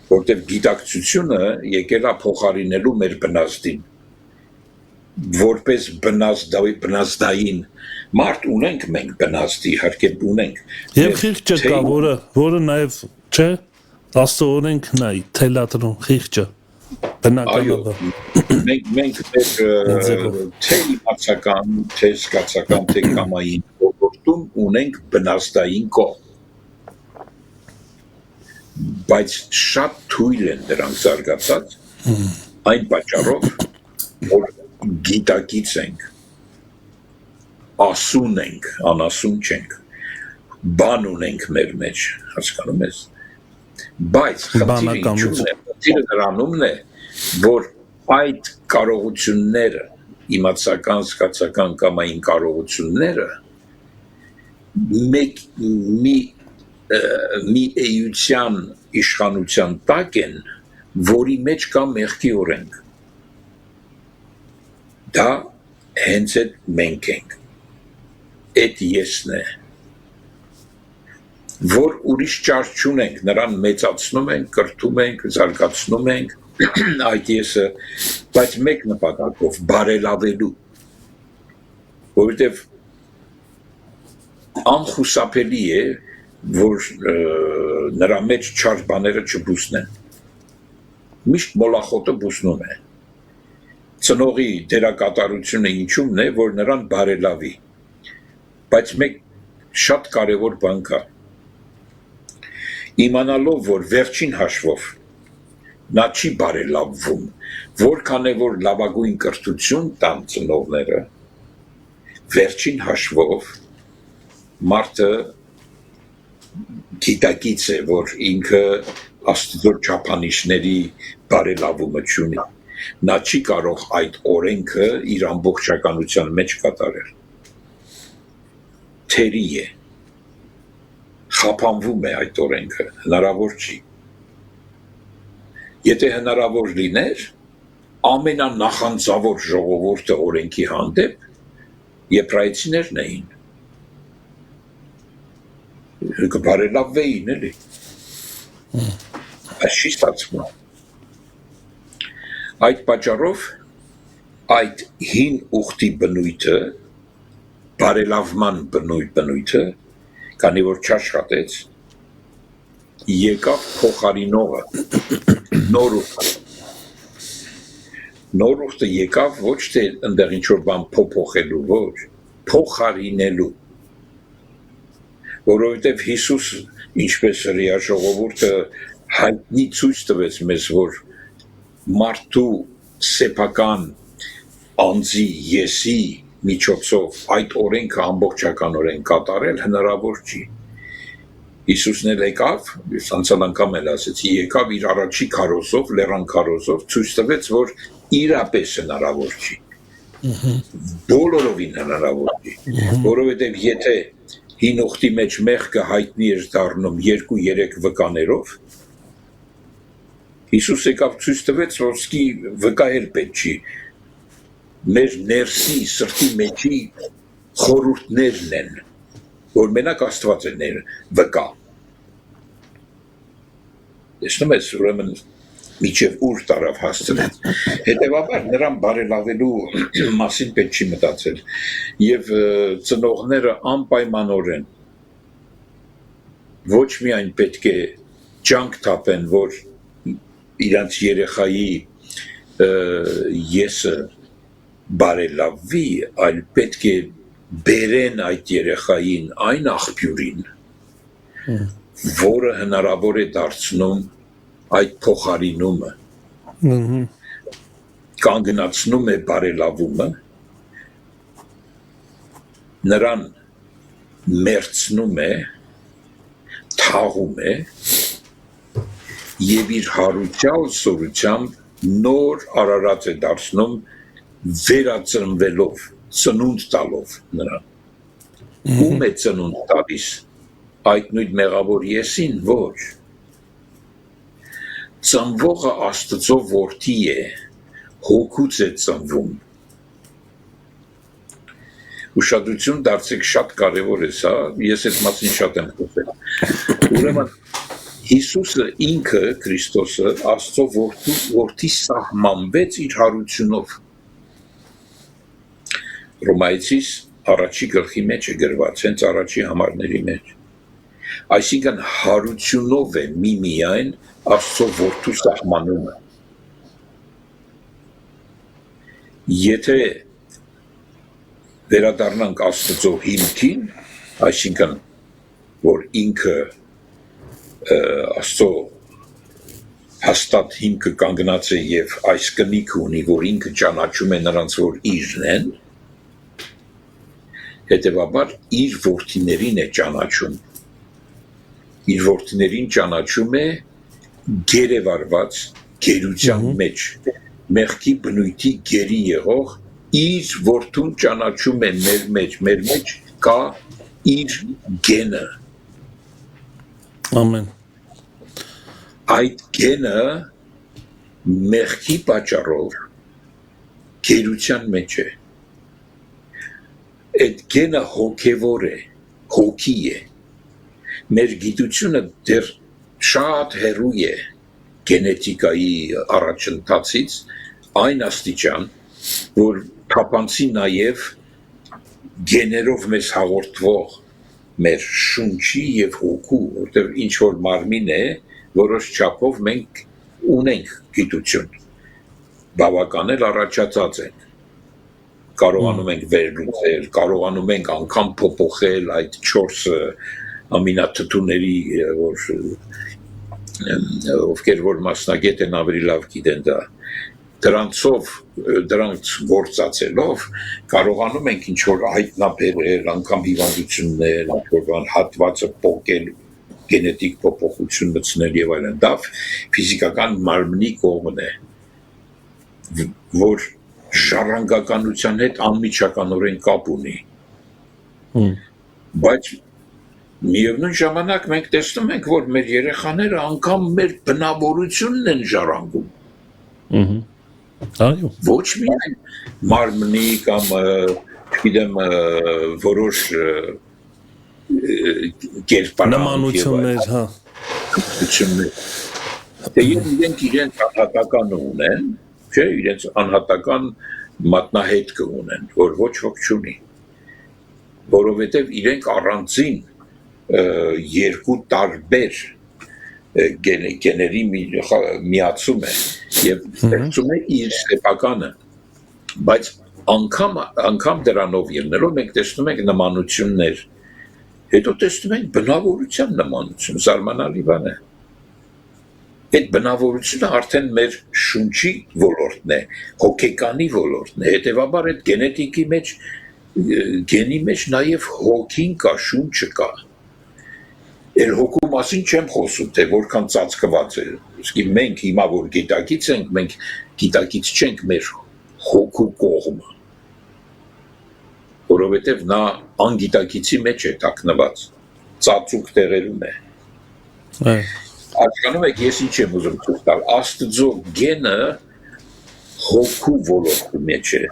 Speaker 8: որտեղ գիտակցությունը եկել է փոխարինելու մեր բնազդին, որպես բնազդային մարդ ունենք մենք բնազդի, իհարկե ունենք։
Speaker 1: Եվ խիղճը կա, որը նաև չէ, Աստծո օրենքն է, թելադրում խիղճը։
Speaker 8: Այո, մենք թե իմացական, թե զգացական, թե կամային ոլորտում ունենք բնազդային կողմ, բայց շատ թույլ են դրանք զարգացած, այն պատճառով, որ գիտակից ենք, ասուն ենք, անասուն չենք, բան ունենք մեր մեջ, հասկանում ես, բայց խնդիրը նրանումն է, որ այդ կարողությունները, իմացական, զգացական կամային կարողությունները մի էության իշխանության տակ են, որի մեջ կա մեղքի օրենք։ Դա հենց այդ մենք ենք, այդ եսն է, որ ուրիշ ճար չունենք, նրան մեծացնում ենք, կրթում ենք, զարգացնում ենք, այդ եսը, բայց մեկ նպատակով բարելավելու, որովհետև անխուսափելի է, որ նրա մեջ չար բաները չբուսնեն, միշտ մոլախոտը բուսնում է, ծնողի դերակատարությունը ինչումն է, որ նրան բարելավի, Բայց մեկ շատ կարևոր բան կա։ Իմանալով, որ վերջին հաշվով նա չի բարելավվում, որքան է որ լավագույն կրթություն տան ծնողները, վերջին հաշվով մարդը գիտակից է, որ ինքը Աստծո չափանիշների բարելավումը չունի։ Նա չի կարող այդ օրենքը իր ամբողջականության մեջ կատարել։ Թերի է, խափանվում է այդ օրենքը, հնարավոր չի։ Եթե հնարավոր լիներ, ամենանախանձավոր ժողովուրդը օրենքի հանդեպ եբրայեցիներն էին։ Կբարելավվեին էլի։ Այս չի ստացվում։ Այդ պատճառով այդ հին ուխտի բնույթը, բարելավման բնույթը, քանի որ չաշխատեց, եկավ փոխարինողը, նոր ուխտը։ Նոր ուխտը եկավ ոչ թե ընդեղ ինչ-որ բան փոփոխելու, ոչ, փոխարինելու։ Որովհետև Հիսուս, ինչպես հրեա ժողովուրդը հայտնի ցույց տվեց մեզ, որ մարդու սեփական անձի եսի միջոցով այդ օրենքը ամբողջականորեն կատարել հնարավոր չի։ Հիսուսն էլ եկավ, անցյալ անգամ էլ ասեցի, եկավ իր առաջի քարոզով, լեռան քարոզով, ցույց տվեց, որ իրապես հնարավոր չի։ Բոլորովին հնարավոր չի, որովհետև եթե հին ուխտի մեջ մեղքը հայտնի էր դառնում 2-3 վկաներով, Հիսուս եկավ ցույց տվեց, որ սկի վկայել պետք չի։ Մեր ներսի սրտի մեջի խորհուրդներն են, որ մենակ Աստված է վկա։ Տեսնում ես, ուրեմն միջև ուր տարավ հասցրեց։ Հետևաբար նրան բարելավելու մասին պետք չի մտածել։ Եվ ծնողները անպայմանորեն ոչ միայն պետք է ջանք թափեն, որ իրանց երեխայի եսը բարելավվի, այլ պետք է բերեն այդ երեխային այն աղբյուրին, որը հնարավոր է դարձնում այդ փոխարինումը, կանգնացնում է բարելավումը, նրան մերցնում է, թաղում է եւ իր հարության սորությամբ նոր արարած է դարձնում վերածնվելով, ծնունդ տալով նրան։ Ում է ծնունդ տալիս այդ նույն մեղավոր եսին, ոչ։ Ծնվողը Աստծո որդի է, հոգուց է ծնվում։ Ուշադրություն դարձեք, շատ կարևոր է սա, ես այդ մասին շատ եմ խոսել։ Ուրեմն Հիսուսը ինքը, Քրիստոսը, Աստծո որդի սահմանվեց իր հարությունով։ Ռոմայացիս առաջի գլխի մեջ է գրված, հենց առաջի համարների մեջ։ Այսինքն հարությունով է միմիայն Աստծո որդու սահմանումը։ Եթե վերադառնանք Աստծո հիմքին, այսինքն որ ինքը Աստծո հաստատ հիմքը կանգնած է եւ այս կնիքը ունի, որ ինքը ճանաչում է նրանց, որ իրն են, հետեւաբար իր որդիներին է ճանաչում։ Իր որդիներին ճանաչում է գերեվարված գերության մեջ, մեղքի բնույթի գերի եղող իր որդուն ճանաչում է մեր մեջ կա իր գենը։
Speaker 6: Ամեն։
Speaker 8: Այդ գենը մեղքի պատճառով գերության մեջ է։ Այդ գենը հոգևոր է, հոգի է։ Մեր գիտությունը դեռ շատ հեռու է գենետիկայի առաջընթացից այն աստիճան, որ թափանցի նաև գեներով մեզ հաղորդվող մեր շունչի եւ հոգու, որտեղ ինչ որ մարմին է, որոշ չափով մենք ունենք գիտություն, բավական էլ առաջացած ենք, կարողանում ենք վերլուծել, կարողանում ենք անգամ փոփոխել այդ 4 ամինաթթուների, որ ովքեր որ մասնագետ են ավելի լավ գիտեն դա, դրանց գործածելով կարողանում ենք ինչ որ հայտնաբերել, անգամ հիվանդություններ, ինչ-որ հատվածը փոխել, գենետիկ փոփոխություն մտցնել եւ այլն, դա ֆիզիկական մարմնի կողմն է, որ ժառանգականության հետ անմիջականորեն կապ ունի։ Բայց միևնույն ժամանակ մենք տեսնում ենք, որ մեր երեխաները անգամ մեր բնավորությունն են ժառանգում։
Speaker 1: Այո։
Speaker 8: Ոչ միայն մարմնի կամ գիտեմ որոշ
Speaker 1: նմանություններ, հա։
Speaker 8: Իրենք իրենց անհատական ունեն, չէ, իրենց անհատական մատնահետք ունեն, որ ոչ ոք չունի, որովհետև իրենք առանձին երկու տարբեր գեների միացում է եւ ստեղծում է իր սեփականը, բայց անգամ դրանով ելնելով մենք տեսնում ենք նմանություններ, հետո տեսնում ենք բնավորության նմանություն, զարմանալի բան է։ Այդ բնավորությունը արդեն մեր շունչի ոլորտն է, հոգեկանի ոլորտն է, հետևաբար այդ գենետիկի մեջ, գենի մեջ նաև հոգին կա, շունչը կա։ Էլ հոգու մասին չեմ խոսում, թե որքան ծածկված է, իսկ մենք հիմա որ գիտակից ենք, մենք գիտակից չենք մեր հոգու կողմը, որովհետև նա անգիտակիցի մեջ է տակնված, ծածուկ տեղերում է։ Հասկանում եք, ես ինչ եմ ուզում ցույց տալ, Աստծո գենը հոգու ոլորտի մեջ է,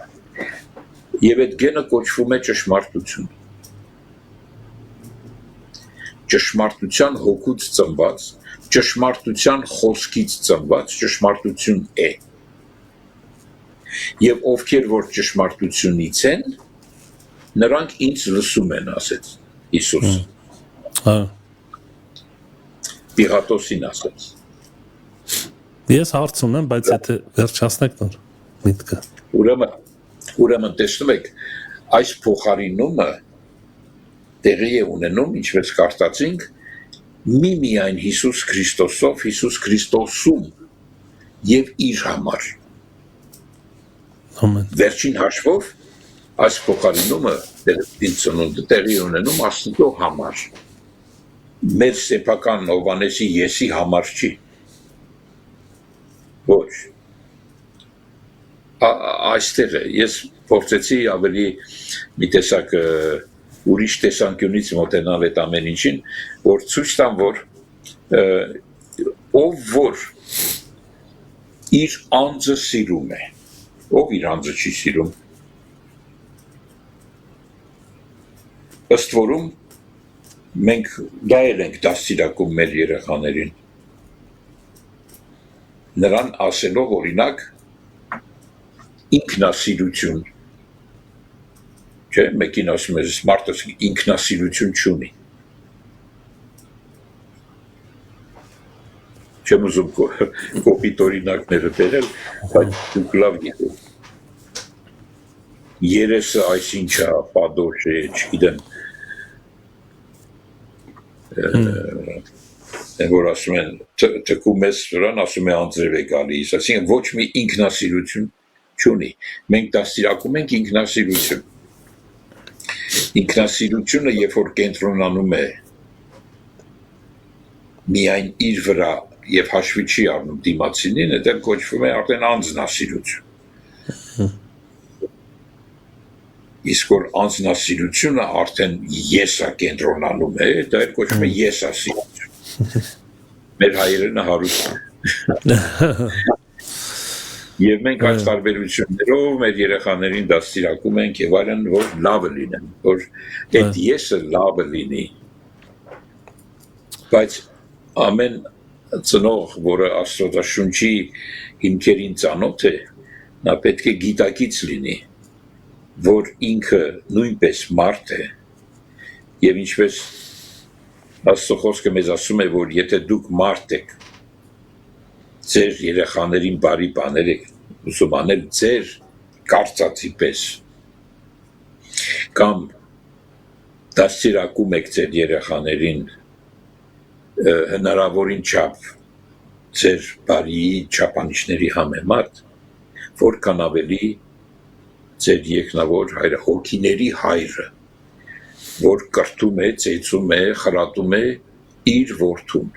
Speaker 8: եւ այդ գենը կոչվում է ճշմարտություն։ Ճշմարտության հոգուց ծնված, ճշմարտության խոսքից ծնված ճշմարտություն է։ Եվ ովքեր որ ճշմարտությունից են, նրանք ինձ լսում են, ասեց Հիսուս։ Պիղատոսին ասեց։
Speaker 1: Ես հարց ունեմ, բայց եթե վերջացնեք նոր միտքը։
Speaker 8: Ուրեմն տեսնում եք, այս փոխարինումը տեղի է ունենում, ինչպես կարդացինք, միայն Հիսուս Քրիստոսով, Հիսուս Քրիստոսում եւ իր համար։
Speaker 1: Ամեն։
Speaker 8: Վերջին հաշվով այս փոխարինումը տեղի ունենում Աստծո համար։ Մեր սեփական Հովհաննեսի եսի համար չի։ Ոչ։ Այստեղ ես փորձեցի ավելի մի տեսակ ուրիշ տեսանկյունից մոտենալ այդ ամեն ինչին, որ ցույց տամ, որ ով որ իր անձը սիրում է, ով իր անձը չի սիրում, ըստ որում մենք դա ենք դաստիարակում մեր երեխաներին, նրան ասելով օրինակ ինքնասիրություն, չէ, մեկին ասում ես մարդը ինքնասիրություն չունի, չեմ ուզում կոպիտ օրինակները բերել, բայց դուք լավ գիտեք, երեսը այսինչա, պադոշ է, չգիտեմ, որ ասում են թքում ես վրան, ասում է անձրև է գալիս, այսինքն ոչ մի ինքնասիրություն չունի, մենք դաստիարակում ենք ինքնասիրություն, ինքնասիրությունը երբ որ կենտրոնանում է միայն իր վրա եւ հաշվի չի առնում դիմացինին, դա կոչվում է արդեն անձնասիրություն։ Իսկ որ անձնասիրությունը արդեն եսա կենտրոնանում է, դա կոչվում է եսասիրություն։ Մեր հայերենը հարուստ է։ Եվ մենք այս տարբերություններով մեր երեխաներին դաստիարակում ենք եւ այլն, որ լավը լինեն, որ այդ եսը լավը լինի։ Բայց ամեն ծնող, որը Աստվածաշունչի հիմքերին ծանոթ է, նա պետք է գիտակից լինի, որ ինքը նույնպես մարդ է, եւ ինչպես Աստծո խոսքը մեզ ասում է, որ եթե դուք մարդ եք, ձեր երեխաներին բարի բաներ եք ուզում անել ձեր կարծածի պես, կամ դաստիարակում եք ձեր երեխաներին հնարավորին չափ ձեր բարի չափանիշների համեմատ, որքան ավելի ձեր երկնավոր հայրը, հոգիների հայրը, որ կրթում է, ծեծում է, խրատում է իր որդուն։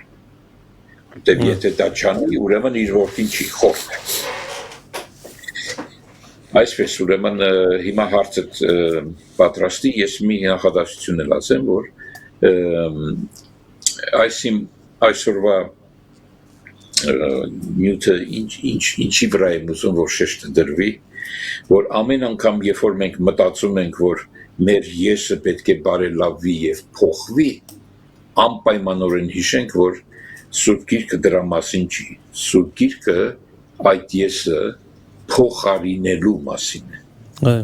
Speaker 8: Դեպի եթե դա չանի, ուրեմն իր որդին չի խորտ։ Այսպես ուրեմն հիմա հարցը պատրաստի, ես մի նախադասություն էլ ասեմ, որ այսօրվա նյութը ինչի վրա եմ ուզում, որ շեշտը դրվի, որ ամեն անգամ, երբ որ մենք մտածում ենք, որ մեր եսը պետք է բարելավվի և փոխվի, անպայմանորեն հիշենք, որ Սուրբ Գիրքը դրա մասին չի, Սուրբ Գիրքը այդ եսը փոխարինելու մասին է։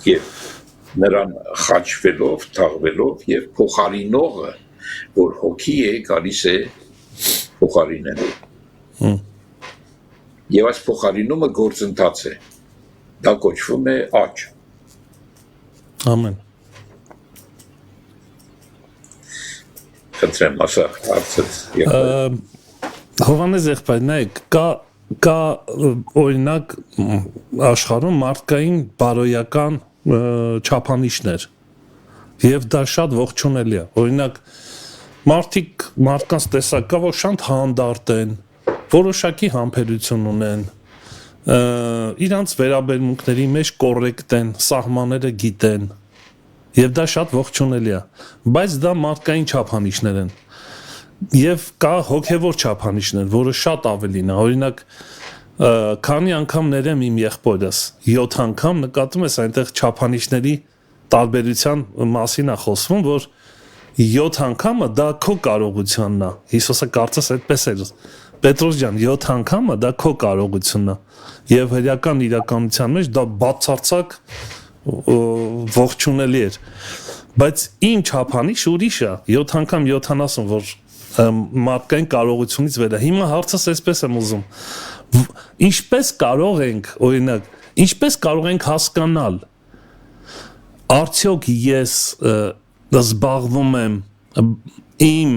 Speaker 8: Եվ նրան խաչվելով, թաղվելով և փոխարինողը, որ հոգի է, գալիս է փոխարինելու։ Եվ այս փոխարինումը գործընթաց է, դա կոչվում է աճ։
Speaker 1: Ամեն։
Speaker 8: Խնդրեմ, ասա, հարցըց։
Speaker 1: Հովանես եղբայր, նայեք, կա օրինակ աշխարհում մարդկային բարոյական չափանիշներ եւ դա շատ ողջունելի է։ Օրինակ մարդկանց տեսակ կա, որ շատ հանդարտ են, որոշակի համբերություն ունեն, իրանց վերաբերմունքների մեջ կոռեկտ են, սահմանները գիտեն եւ դա շատ ողջունելի է, բայց դա մարդկային չափանիշներ են։ Եվ կա հոգևոր չափանիշներ, որը շատ ավելին է։ Օրինակ, քանի անգամ ներեմ իմ եղբորս, 7 անգամ նկատում ես այնտեղ չափանիշների տարբերության մասին է խոսվում, որ 7 անգամը դա քո կարողությունն է։ Հիսուսը կարծես այդպես էր։ Պետրոս ջան, 7 անգամը դա քո կարողությունն է։ Եվ հերական իրականության մեջ դա բացարձակ ողջունելի էր։ Բայց իմ չափանիշ ուրիշ է, 7 անգամ 70, որ մարդկային կարողությունից վեր է։ Հիմա հարցս այսպես եմ ուզում. ինչպես կարող ենք, օրինակ, ինչպես կարող ենք հասկանալ, արդյոք ես զբաղվում եմ իմ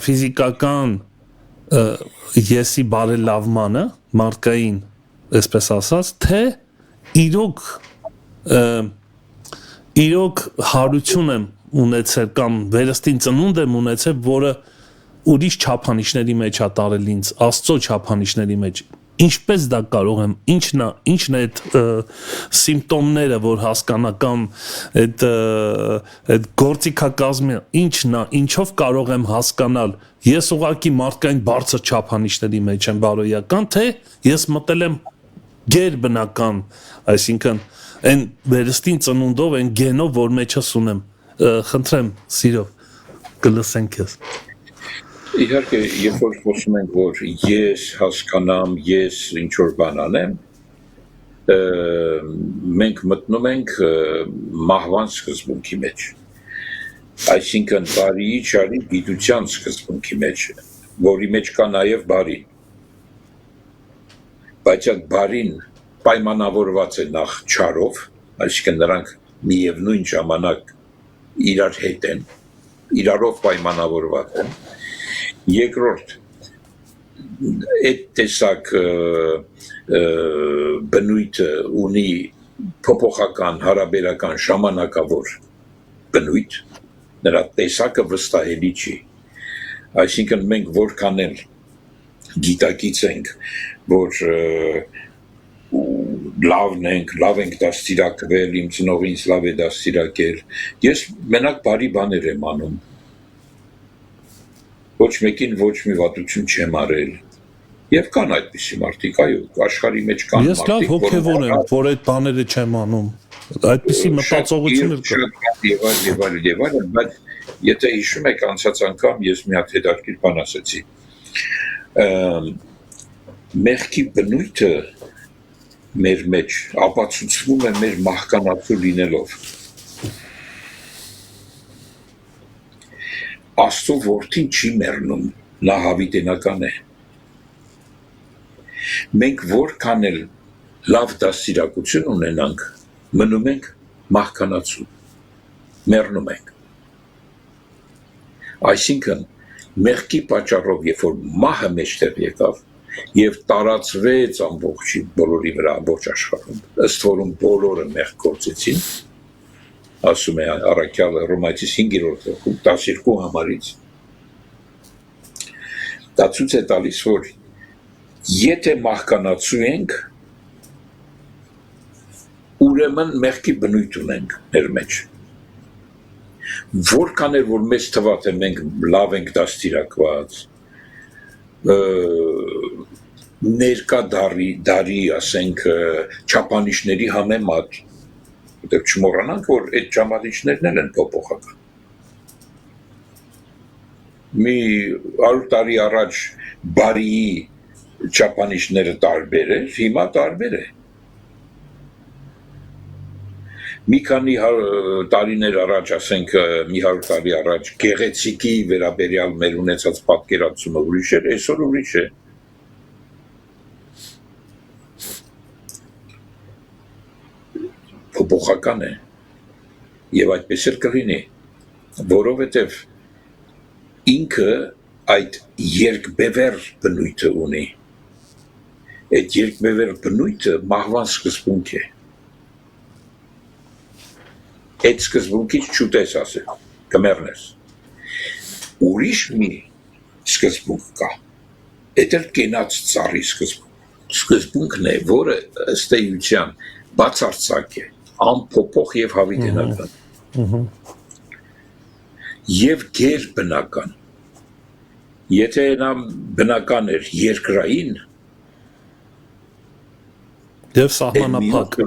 Speaker 1: ֆիզիկական եսի բարելավմանը, մարդկային, այսպես ասած, թե իրոք հարություն եմ ունեցել կամ վերստին ծնունդ եմ ունեցել, որը ուրիշ չափանիշների մեջ է տարել ինձ, Աստծո չափանիշների մեջ։ Ինչպես դա կարող եմ, ինչն է այդ սիմպտոմները, որ հասկանա կամ այդ գործիքակազմը, ինչն է, ինչով կարող եմ հասկանալ, ես ուղղակի մարդկային բարձր չափանիշների մեջ եմ բարոյական, թե ես մտել եմ գերբնական, այսինքն այն վերստին ծնունդով, այն գենով, որ մեջս ունեմ։ Խնդրեմ, սիրով, կլսենք ես։
Speaker 8: Իհարկե, երբ որ խոսում ենք, որ ես հասկանամ, ես ինչ-որ բան անեմ, մենք մտնում ենք մահվան սկզբունքի մեջ, այսինքն բարի չարի գիտության սկզբունքի մեջ, որի մեջ կա նաև բարի, բայց այդ բարին պայմանավորված է նախ չարով, այսինքն նրանք միևնույն ժամանակ իրար հետ են, իրարով պայմանավորված են, երկրորդ, այդ տեսակ բնույթը ունի փոփոխական, հարաբերական, ժամանակավոր բնույթ, նրա տեսակը վստահելի չի, այսինքն մենք որքան էլ գիտակից ենք, որ լավ ենք դաստիարակվել, իմ ծնողը ինձ լավ է դաստիարակել, ես մենակ բարի բաներ եմ անում, ոչ մեկին ոչ մի վատություն չեմ արել, եւ կան այդպիսի մարդիկ, այո, աշխարհի մեջ կան
Speaker 1: մարդիկ, ես լավ հոգևոր եմ, որ այդ բաները չեմ անում, այդպիսի մտածողություններ կան,
Speaker 8: եւ այլն, բայց եթե հիշում եք անցած անգամ ես մի հատ հետաքրքիր բան ասացի, մեղքի բնույթը մեր մեջ ապացուցվում է մեր մահկանացու լինելով։ Աստծո որդին չի մեռնում, նա հավիտենական է։ Մենք որքան էլ լավ դաստիարակություն ունենանք, մնում ենք մահկանացու, մեռնում ենք։ Այսինքն, մեղքի պատճառով, երբ որ մահը մեջտեղ եկավ եւ տարածվեց ամբողջի բոլորի վրա, ամբողջ աշխարհում, ըստ որում բոլորը մեղք գործեցին, ասում է առաքյալը Հռոմայացիս 5-րդ գլխում 12 համարից, դա ցույց է տալիս, որ եթե մահկանացու ենք, ուրեմն մեղքի բնույթ ունենք մեր մեջ։ Որքան էր որ մեզ թվա թե մենք լավ ենք դաստիարակված, ներկա դարի, ասենք, չափանիշների համեմատ, որտեղ չմոռանանք, որ այդ չափանիշներն էլ են փոփոխական։ Մի 100 տարի առաջ բարիի չափանիշները տարբեր էր, հիմա տարբեր է։ Մի քանի տարիներ առաջ, ասենք, մի 100 տարի առաջ գեղեցիկի վերաբերյալ մեր ունեցած պատկերացումը ուրիշ էր, այսօր ուրիշ է։ Փոփոխական է։ Եվ այդպես էլ կլինի, որովհետև ինքը այդ երկբևեռ բնույթը ունի։ Այդ երկբևեռ բնույթը մահվան սկզբունք է։ Այդ սկզբունքից չուտես ասել, կմեռնես։ Ուրիշ մի սկզբունք կա, այդ էլ կենաց ծառի սկզբունքն է, որը ըստ էության բացարձակ է, անփոփոխ եւ հավիտենական։ Եվ գերբնական։ Եթե նա բնական էր երկրային
Speaker 1: Եվ սահմանափակ։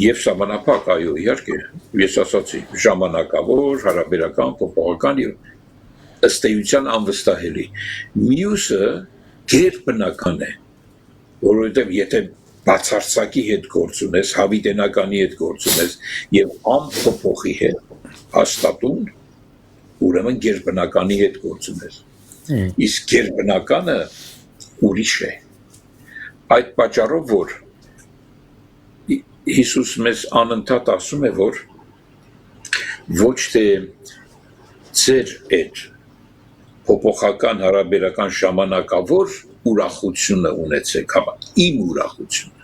Speaker 8: Եվ ժամանակապակ, այո, իհարկե, ես ասացի, ժամանակավոր, հարաբերական, փոփոխական եւ ըստ էության անվստահելի։ Մյուսը գերբնական է, որովհետեւ եթե բացարձակի հետ գործ ունես, հավիտենականի հետ գործ ունես եւ անփոփոխի հետ հաստատուն, ուրեմն գերբնականի հետ գործ ունես։ Իսկ գերբնականը ուրիշ է։ Այդ պատճառով որ Հիսուս մեզ անընդհատ ասում է, որ ոչ թե ձեր այդ փոփոխական հարաբերական ժամանակավոր ուրախությունը ունեցեք, հա, իմ ուրախությունը։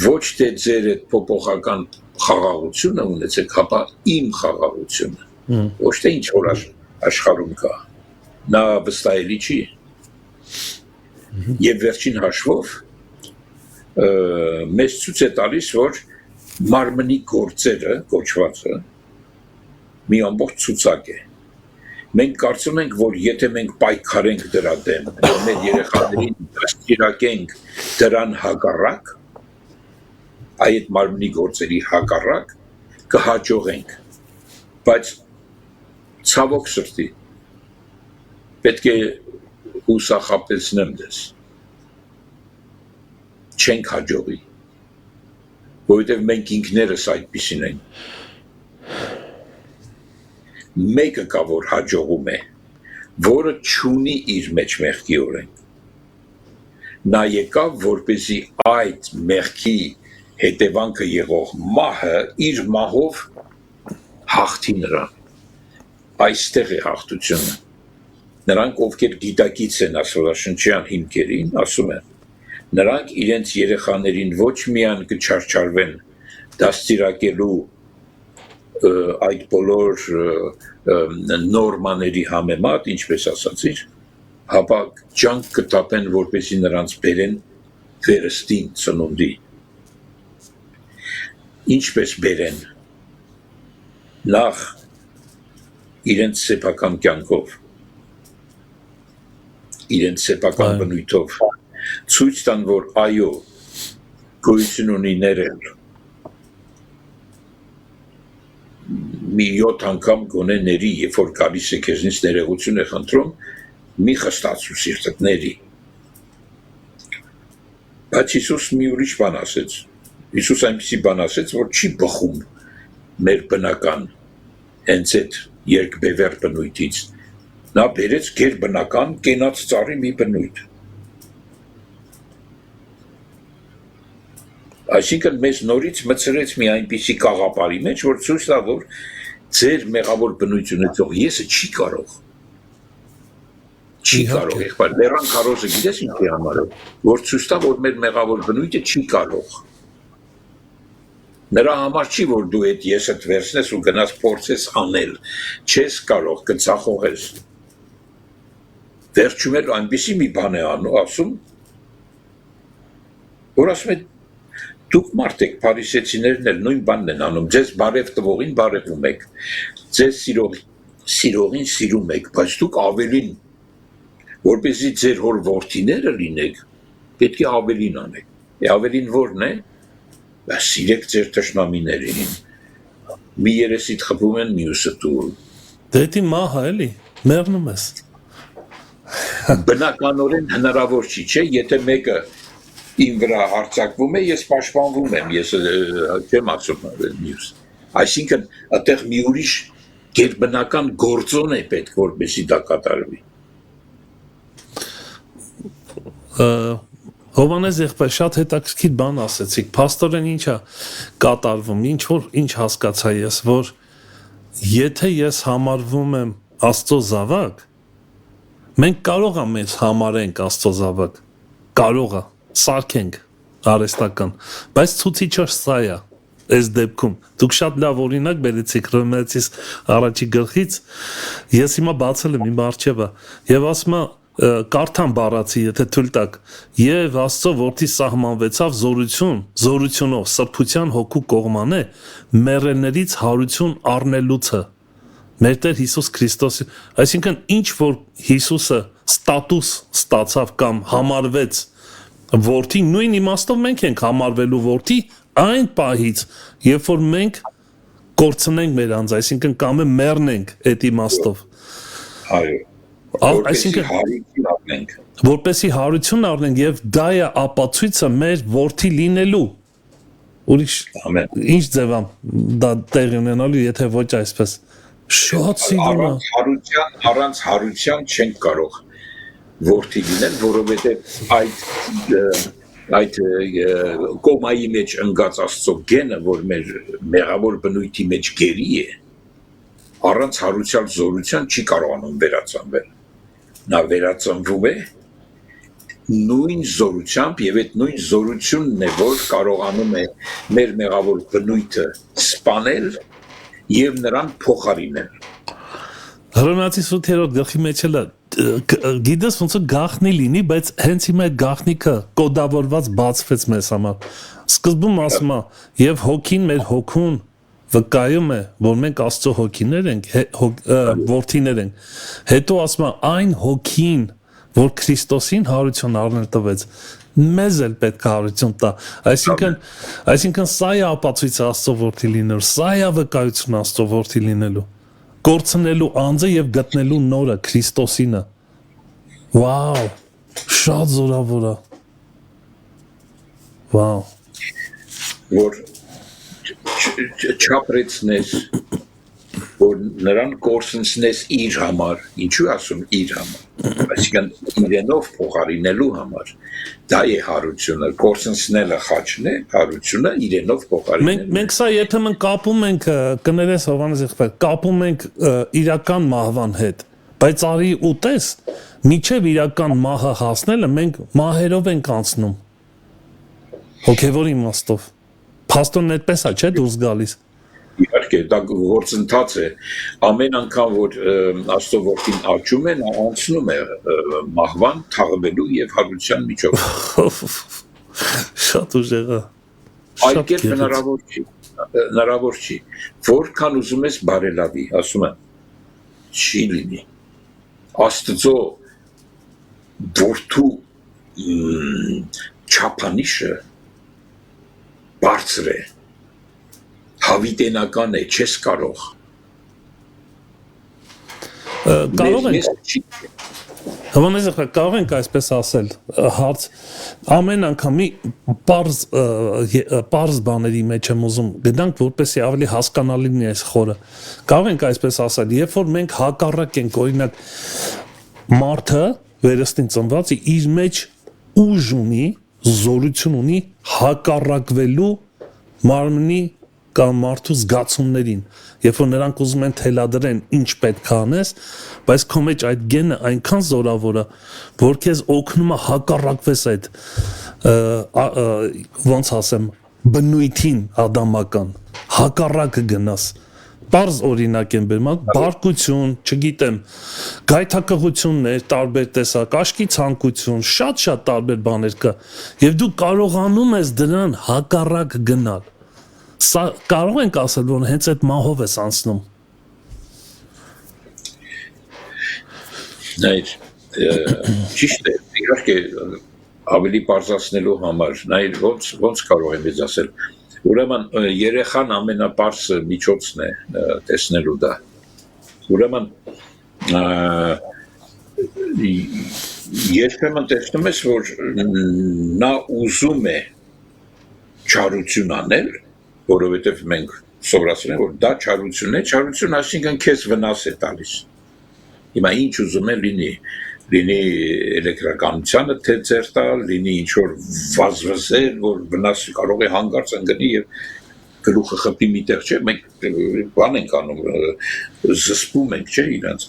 Speaker 8: Ոչ թե ձեր այդ փոփոխական խաղաղությունը ունեցեք, հա, իմ խաղաղությունը։ Ոչ թե ինչ որ աշխարհում կա։ Նա վստահելի չի։ Եվ վերջին հաշվով մեզ ցույց է տալիս, որ մարմնի գործերը կոչվածը մի ամբողջ ցուցակ է։ Մենք կարծում ենք, որ եթե մենք պայքարենք դրա դեմ, եւ մեր երեխաներին դաստիարակենք դրան հակառակ, այդ մարմնի գործերի հակառակ կհաջողենք։ Բայց ցավոք սրտի պետք է հուսախաբեցնեմ դες։ Չենք հաջողի, որովհետև մենք ինքներս այդպիսին ենք։ Մեկը կա, որ հաջողում է, որը չունի իր մեջ մեղքի օրենք։ Նա եկավ, որպեսզի այդ մեղքի հետևանքը եղող մահը իր մահով հաղթի նրան։ Այստեղ է հաղթությունը։ Նրանք, ովքեր գիտակից են աստվածաշնչյան հիմքերին, ասում են, նրանք իրենց երեխաներին ոչ միայն կչարչարվեն դաստիարակելու այդ բոլոր նորմաների համեմատ, ինչպես ասացիր, հապա ջանք կտապեն, որպեսզի նրանց բերեն վերստին ծնունդի։ Ինչպես բերեն, նախ իրենց սեփական կյանքով, իրենց սեփական բնույթով, ցույց տան, որ այո, գոյություն ունի ներել։ Մի 7 անգամ գոնե ների, երբ որ գալիս է քեզնից ներողություն է խնդրում, մի խստացու սիրտդ ների։ Բայց Հիսուս մի ուրիշ բան ասեց։ Հիսուս այնպիսի բան ասեց, որ չի բխում մեր բնական հենց այդ երկբևեռ բնույթից։ Նա բերեց գերբնական կենաց ծառի մի բնույթ։ Այսինքն մեզ նորից մցրեց մի այնպիսի կաղապարի մեջ, որ ցույց տա, որ ձեր մեղավոր բնությունը թող եսը չի կարող։ Չի կարող, եղբայր, լեռան քարոզը գիտես ինչի համար է, որ ցույց տա, որ մեր մեղավոր բնույթը չի կարող։ Նրա համար չի, որ դու այդ եսդ վերցնես ու գնաս փորձես անել, չես կարող, կծախողես։ Վերջում էլ այնպիսի մի բան է ասում, որ ասում է դուք մարդ եք, փարիսեցիներն էլ նույն բանն են անում, ձեզ բարև տվողին բարևում եք, ձեզ սիրողին սիրում եք, բայց դուք ավելին, որպեսզի ձեր հոր որդիները լինեք, պետք է ավելին անեք։ Ավելին որն է, սիրեք ձեր թշնամիներին, մի երեսիդ խփում են մյուսը տուր։
Speaker 1: Դեպի մահը էլի, մեռնում ես։
Speaker 8: Բնականորեն հնարավոր չի, չէ, եթե մեկը իմ վրա հարձակվում է, ես պաշտպանվում եմ, ես չեմ ասում մյուս։ Այսինքն, այդտեղ մի ուրիշ գերբնական գործոն է պետք, որպեսզի դա կատարվի։
Speaker 1: Հովանես եղբայր, շատ հետաքրքիր բան ասեցիք, փաստորեն ինչա կատարվում, ինչ հասկացա ես, որ եթե ես համարվում եմ Աստծո զավակ, մենք կարող ենք մեզ համարենք Աստծո զավակ, կարող է, սարքենք արհեստական, բայց ցուցիչը սա է, այս դեպքում, դուք շատ լավ օրինակ բերեցիք Հռոմեացիս առաջի գլխից, ես հիմա բացել եմ իմ առջևը, եւ ասում եմ կարդամ բառացի, եթե թույլ տաք, եւ Աստծո որդի սահմանվեցավ զորությունով, սրբության հոգու կողմանե, մեռելներից հարություն առնելուցը, մեր Տեր Հիսուս Քրիստոսի, այսինքն ինչ որ Հիսուսը ստատուս ստացավ կամ համարվեց որդի, նույն իմաստով մենք ենք համարվելու որդի այն պահից, երբ որ մենք կորցնենք մեր անձ, այսինքն կամ մեռնենք այդ իմաստով։
Speaker 8: Այո։
Speaker 1: Այսինքն որպեսի հարություն առնենք եւ դա է ապացույցը մեր որդի լինելու։ Ուրիշ ինչ ձև դա տեղի ունենալու, եթե ոչ այսպես։ Շատ սիրուն է։
Speaker 8: Առանց հարության չենք կարող որդի լինել, որովհետեւ այդ կոմայի մեջ ընկած Աստծո գենը, որ մեր մեղավոր բնույթի մեջ գերի է, առանց հարության զորության չի կարողանում վերածնվել։ Նա վերածնվում է նույն զորությամբ եւ այդ նույն զորությունն է, որ կարողանում է մեր մեղավոր բնույթը սպանել եւ նրան փոխարինել։
Speaker 1: Հռոմեացիս 8-րդ գլխի մեջ էլ գիտես ոնց է գաղտնի լինի, բայց հենց հիմա այդ գաղտնիքը կոդավորված բացվեց մեզ համար։ Սկզբում ասում է եւ հոգին մեր հոգուն վկայում է, որ մենք Աստծո հոգիներ ենք, որդիներ ենք։ Հետո ասում է այն հոգին, որ Քրիստոսին հարություն առնել տվեց, մեզ էլ պետք է հարություն տա։ Այսինքն սա է ապացույցը Աստծո որդի լինելու, սա է վկայությունը Աստծո որդի լինելու։ Կորցնելու անձը եւ գտնելու նորը Քրիստոսինը։ Վաու, շատ զորավոր է։ Վաու։
Speaker 8: Որ չապրեցնես, որ նրան կորցնես իր համար, ինչու ասում իր համար, այսինքն իրենով փոխարինելու համար, դա է հարությունը, կորցնելը խաչն է, հարությունը իրենով փոխարինելու։
Speaker 1: Մենք սա երբեմն կապում ենք, կներես Հովանես եղբայր, կապում ենք իրական մահվան հետ, բայց արի ու տես, միջև իրական մահը հասնելը մենք մահերով ենք անցնում, հոգևոր իմաստով, փաստորեն այդպես է, չէ՞ դուրս գալիս։
Speaker 8: Իհարկե, դա գործընթաց է, ամեն անգամ, որ Աստծո որդին աճում է, նա անցնում է մահվան, թաղվելու եւ հարության միջով։
Speaker 1: Շատ ուժեղ է։
Speaker 8: Այդ կերպ հնարավոր չի, որքան ուզում ես բարելավի, ասում եմ, չի լինի։ Աստծո որդու չափանիշը բարձր է, հավիտենական է, չես կարող։
Speaker 1: Կարող ենք, Հովանես եղբայր, կարող ենք այսպես ասել, հարց, ամեն անգամ մի պարզ բաների մեջ եմ ուզում գնանք, որպեսզի ավելի հասկանալի լինի այս խորը։ Կարող ենք այսպես ասել, երբ որ մենք հակառակ ենք, օրինակ, մարդը վերստին ծնվածի իր մեջ ուժ ունի, զորություն ունի հակառակվելու մարմնի կամ մարդու զգացումներին, երբ որ նրանք ուզում են թելադրեն ինչ պետք է անես, բայց քո մեջ այդ գենը այնքան զորավոր է, որ քեզ օգնում է հակառակվես այդ ոնց ասեմ բնույթին ադամական, հակառակը գնաս։ Բարձ օրինակ եմ բերում, բարկություն, չգիտեմ, գայթակղություններ, տարբեր տեսակ, աչքի ցանկություն, շատ տարբեր բաներ կա, եւ դու կարողանում ես դրան հակառակ գնալ։ Սա կարող ենք ասել, որ հենց այդ մահով ես անցնում։
Speaker 8: Նայր, ճիշտ է, իհարկե ավելի բարձրացնելու համար, նայր ոնց կարող եմ ես ասել, ուրեմն երեխան ամենապարզ միջոցն է տեսնելու դա, ուրեմն երբեմն տեսնում ես, որ նա ուզում է չարություն անել, որովհետև մենք սովորացրել ենք, որ դա չարություն է, չարություն այսինքն քեզ վնաս է տալիս։ Հիմա ինչ ուզում է լինի էլեկտրականությանը թե ձեր տալ, լինի ինչ-որ վազվզել, որ վնաս կարող է հանգարց ընկնի և գլուխը խփի միտեղ չէ, մենք բան ենք անում, զսպում ենք չէ իրենց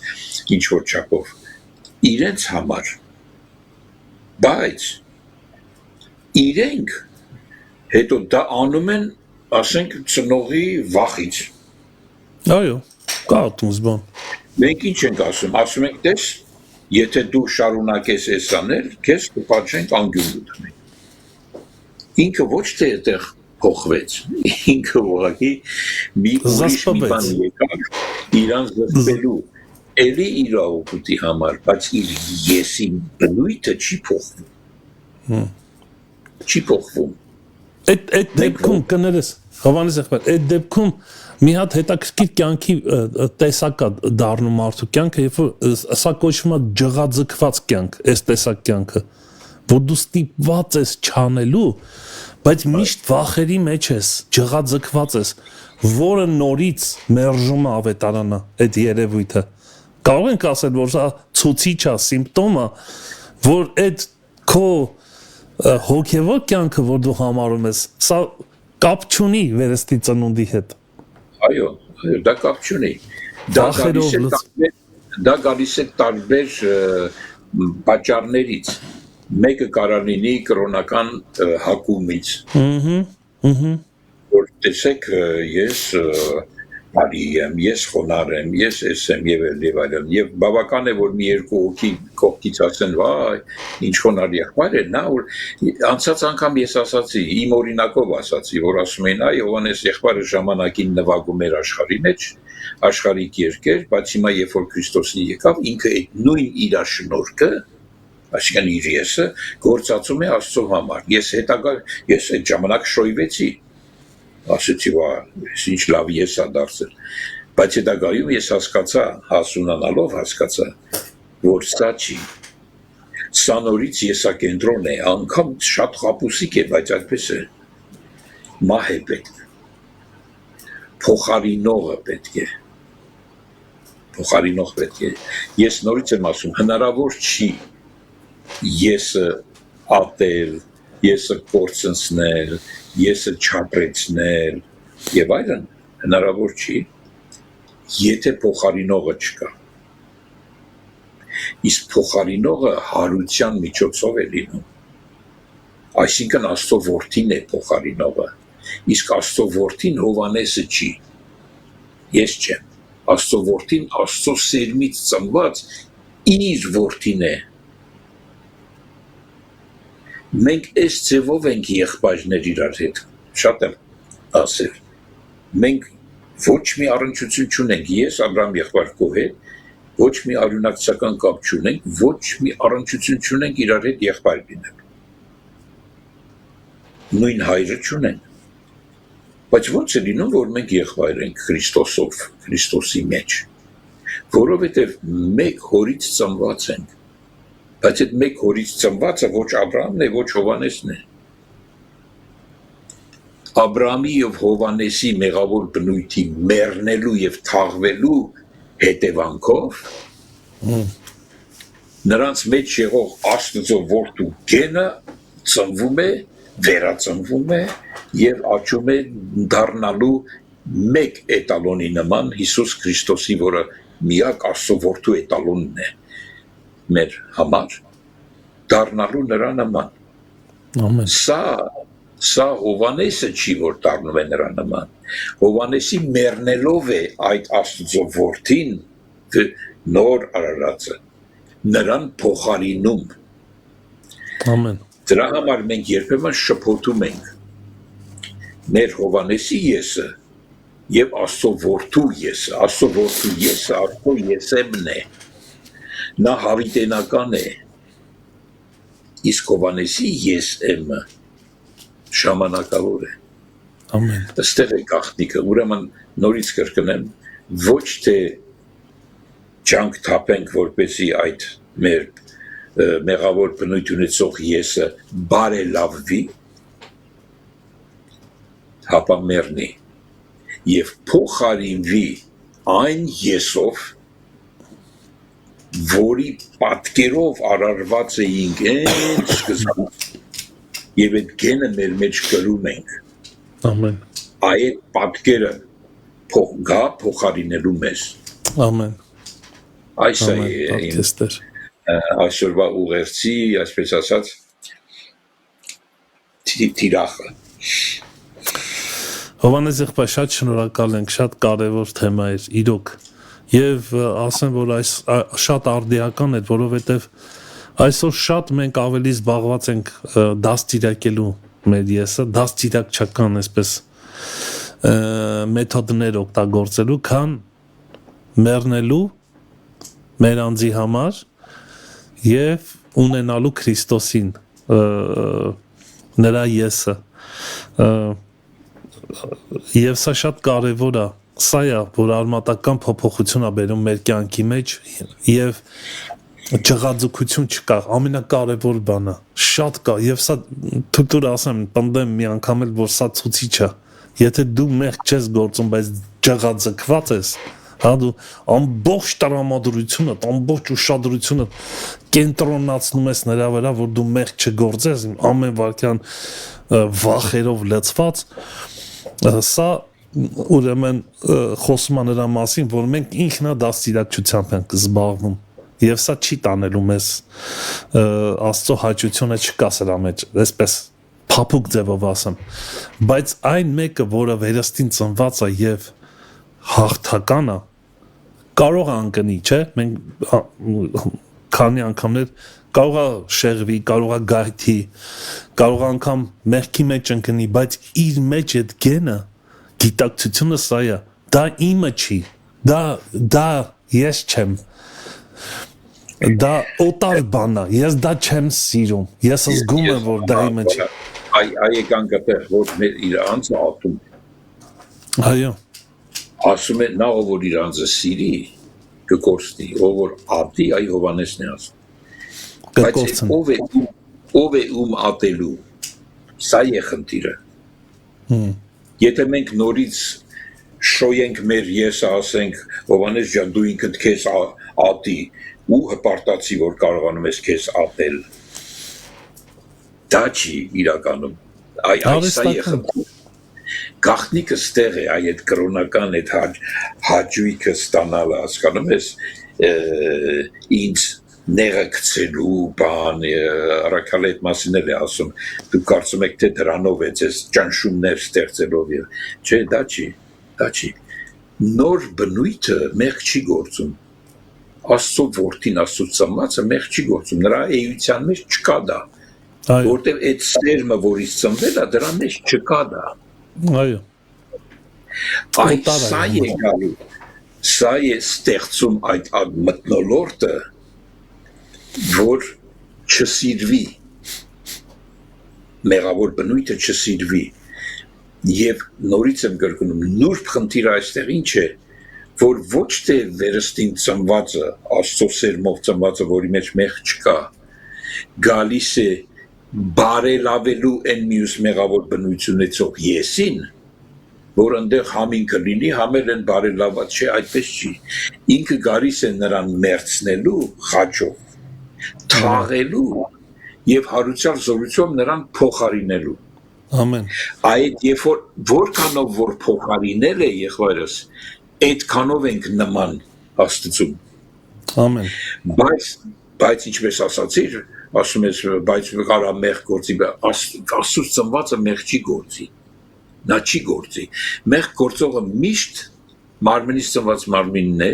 Speaker 8: ինչ-որ չափով, իրենց համար, բայց իրենք հետո դա անում են, ասենք, ծնողի վախից։
Speaker 1: Այո, կա ատմուս բան։
Speaker 8: Մենք ինչ ենք ասում ենք տես, եթե դու շարունակես ես անել, քեզ կպատժենք անկյուն կտանենք։ Ինքը ոչ թե այդտեղ փոխվեց, ինքը ուղղակի մի ուրիշ մի բան եկավ իրան զսպելու, էլի իր օգուտի համար, բայց իր եսի բնույթը չի փոխվում։ Չի փոխվում։
Speaker 1: Այդ դեպքում կներես, Հովհաննես եղբայր, այդ դեպքում մի հատ հետաքրքիր կյանքի տեսակ է դառնում մարդու կյանքը, երբ որ սա կոչվում է ջղաձգված կյանք, այս տեսակ կյանքը, որ դու ստիպված ես չանելու, բայց միշտ վախերի մեջ ես, ջղաձգված ես, որը նորից մերժում է ավետարանը այդ երևույթը։ Կարող ենք ասել, որ սա ցուցիչ է, սիմպտոմ է, որ այդ քո հոգևոր կյանքը, որ դու համարում ես, սա կապ չունի վերստի ծնունդի հետ։
Speaker 8: Այո, դա կապ չունի։ Դա գալիս է տարբեր պատճառներից։ Մեկը կարող լինի կրոնական հակումից։ Որ տեսեք, ես արի եմ, ես խոնար եմ, ես եմ եւ այլն, եւ բավական է, որ մի երկու հոգի կողքից ասեն, վայ, ինչ խոնար եղբայր է, նա որ անցած անգամ ես ասացի, իմ օրինակով ասացի, որ ասում էին, այ Հովհաննես եղբայրը ժամանակին նվագում էր աշխարհի մեջ, աշխարհիկ երկեր, բայց հիմա երբ որ Քրիստոսին եկավ, ինքը այդ նույն իր շնորհքը, այսինքն իր եսը գործածում է Աստծո համար։ Ես այդ ժամանակ շոյվեցի, ասեցի, ինչ լավ ես ա դարձել, բայց հետագայում ես հասկացա, հասունանալով հասկացա, որ սա չի, սա նորից եսակենտրոն է, անգամ շատ խապուսիկ է, բայց այդպես է, մահ է պետք, փոխարինողը պետք է, ես նորից եմ ասում, հնարավոր չի եսը ատել, եսը կորցնցնել, եսը չապրեցնել եւ այլն հնարավոր չի, եթե փոխարինողը չկա։ Իսկ փոխարինողը հարության միջոցով է լինում։ Այսինքն Աստծո որդին է փոխարինողը, իսկ Աստծո որդին Հովհաննեսը չի։ Ես չեմ։ Աստծո որդին Աստծո սերմից ծնված իր որդին է։ Մենք այս ձևով ենք եղբայրներ իրար հետ, շատ եմ ասել, մենք ոչ մի առնչություն չունենք, ես Աբրահամ եղբայր քո հետ, ոչ մի արյունակցական կապ չունենք, ոչ մի առնչություն չունենք իրար հետ եղբայր լինել, նույն հայրը չունենք, բայց ո՞նց է լինում, որ մենք եղբայր ենք Քրիստոսով, Քրիստոսի մեջ, որովհետև մեկ հորից ծնված ենք, բայց այդ մեկ հորից ծնվածը ոչ Աբրահամն է, ոչ Հովհաննեսն է։ Աբրահամի և Հովհաննեսի մեղավոր բնույթի մեռնելու և թաղվելու հետևանքով նրանց մեջ եղող Աստծո որդու գենը ծնվում է, վերածնվում է եւ աճում է դառնալու մեկ էտալոնի նման Հիսուս Քրիստոսի, որը միակ Աստծո որդու էտալոնն է մեր համար, դառնալու նրա նման։
Speaker 1: Ամեն։
Speaker 8: Սա Հովանեսը չի, որ դառնում է նրա նման։ Հովանեսի մեռնելով է այդ Աստծո որդին նոր արարածը, նրան փոխարինում։
Speaker 1: Ամեն։
Speaker 8: Դրա համար մենք երբեմն շփոթում ենք մեր Հովանեսի եսը եւ Աստծո որդու եսը։ Աստծո որդու եսը Աստծո եսեմն է։ Նա հավիտենական է։ Իսկ Հովանեսի եսեմը ժամանակավոր է։
Speaker 1: Ամեն։
Speaker 8: Այստեղ է գաղտնիքը։ Ուրեմն նորից կրկնեմ, ոչ թե ջանք թափենք, որպեսզի այդ մեր մեղավոր բնույթ ունեցող եսը բարելավվի, հապա մեռնի եւ փոխարինվի այն եսով, որի պատկերով արարված էինք այն սկզբում, եւ այդ գենը մեր մեջ կրում ենք։
Speaker 1: Ամեն։
Speaker 8: Այդ պատկերը փոխարինելու մեզ։
Speaker 1: Ամեն։
Speaker 8: Այս է
Speaker 1: Արտիստեր։
Speaker 8: այսօրվա ուղերձի, այսպես ասած, թիրախը։
Speaker 1: Հովանես եղբայր, շատ շնորհակալ ենք, շատ կարևոր թեմա էր, իրոք։ Եվ ասեմ, որ այս շատ արդիական էր, որովհետև այսօր շատ մենք ավելի զբաղված ենք դաստիարակելու մեր եսը, դաստիարակչական այսպես մեթոդներ օգտագործելու, քան մեռնելու մեր անձի համար եւ ունենալու Քրիստոսին նրա եսը եւ սա շատ կարեւոր է, սա է, որ արմատական փոփոխություն է բերում մեր կյանքի մեջ եւ ջղաձգություն չկա, ամենակարևոր բանը շատ կա եւ սա թույլ ասեմ, պնդեմ մի անգամ էլ, որ սա ցուցիչ է, եթե դու մեղք չես գործում, բայց ջղաձգված ես, հա դու ամբողջ տրամադրությունը, ամբողջ ուշադրությունը կենտրոնացնում ես նրա վրա, որ դու մեղք չգործես, ամեն վարքյան վախերով լցված, սա ուրեմն խոսում է նրա մասին, որ մենք ինքնադաստիարակչությամբ ենք զբաղվում եւ սա չի տանելու մեզ Աստծո հաճությունը չկա սրա մեջ, այսպես փափուկ ձևով ասեմ, բայց այն մեկը, որը վերստին ծնված է եւ հաղթական է, կարող է անկնի, չէ՞, մենք քանի անգամներ կարող է շեղվի, կարող է գայթի, կարող է անգամ մեղքի մեջ ընկնի, բայց իր մեջ այդ գենը, գիտակցությունը սա է, դա իմը չի, դա ես չեմ, դա օտար բան է, ես դա չեմ սիրում, ես զգում եմ, որ դա իմը չի։
Speaker 8: Այ եկան գտեղ, որ մեր իր անձը ատում։
Speaker 1: Այո։
Speaker 8: Ասում է նա, ով որ իր անձը սիրի, կկորցնի, ով որ ատի, այ Հովանեսն է ասում։ Բայց ով է ում ատելու, սա է խնդիրը։ Եթե մենք նորից շոյենք մեր եսը, ասենք, Հովանես ջան, դու ինքդ քեզ ատի ու հպարտացի, որ կարողանում ես քեզ ատել, դա չի իրականում, սա է խնդիրը։ Գաղտնիքը ստեղ է, այդ կրոնական այդ հաճույքը ստանալը, հասկանում ես, ինձ նեղը գցելու բան, առաքյալը այդ մասին էլ է ասում, դու կարծում եք, թե դրանով է ձեզ ճնշումներ ստեղծելով, չէ, դա չի, նոր բնույթը մեղք չի գործում, Աստծո որդին, Աստծո ծնվածը մեղք չի գործում, նրա էության մեջ չկա դա, որտեղ այդ սերմը, որից ծնվել է, դրա մեջ չկա դա։
Speaker 1: Այո։
Speaker 8: Սա է ստեղծում այդ մթնոլորտը, որ չսիրվի, մեղավոր բնույթը չսիրվի, եւ նորից եմ կրկնում, նուրբ խնդիրը այստեղ ինչ է, որ ոչ թե վերստին ծնվածը, Աստծո սերմով ծնվածը, որի մեջ մեղք չկա, գալիս է բարելավելու են մյուս մեղավոր բնույթ ունեցող եսին, որ ընդեղ համին կլինի, համել են բարելաված, չէ, այդպես չի, ինքը գալիս է նրան մերցնելու խաչով, թաղելու եւ հարուցյալ զորությամբ նրան փոխարինելու։
Speaker 6: Ամեն։
Speaker 8: Այդ երբ որ որքանով որ փոխարինել է եղբայրս, այդքանով ենք նման Աստծուն։
Speaker 6: Ամեն։
Speaker 8: Բայց ինչպես ասացիր, ասում ես, բայց կարա մեղ գործի, Աստծուց ծնվածը մեղ չի գործի։ Նա չի գործի։ Մեղ գործողը միշտ մարմնից ծնված մարմինն է,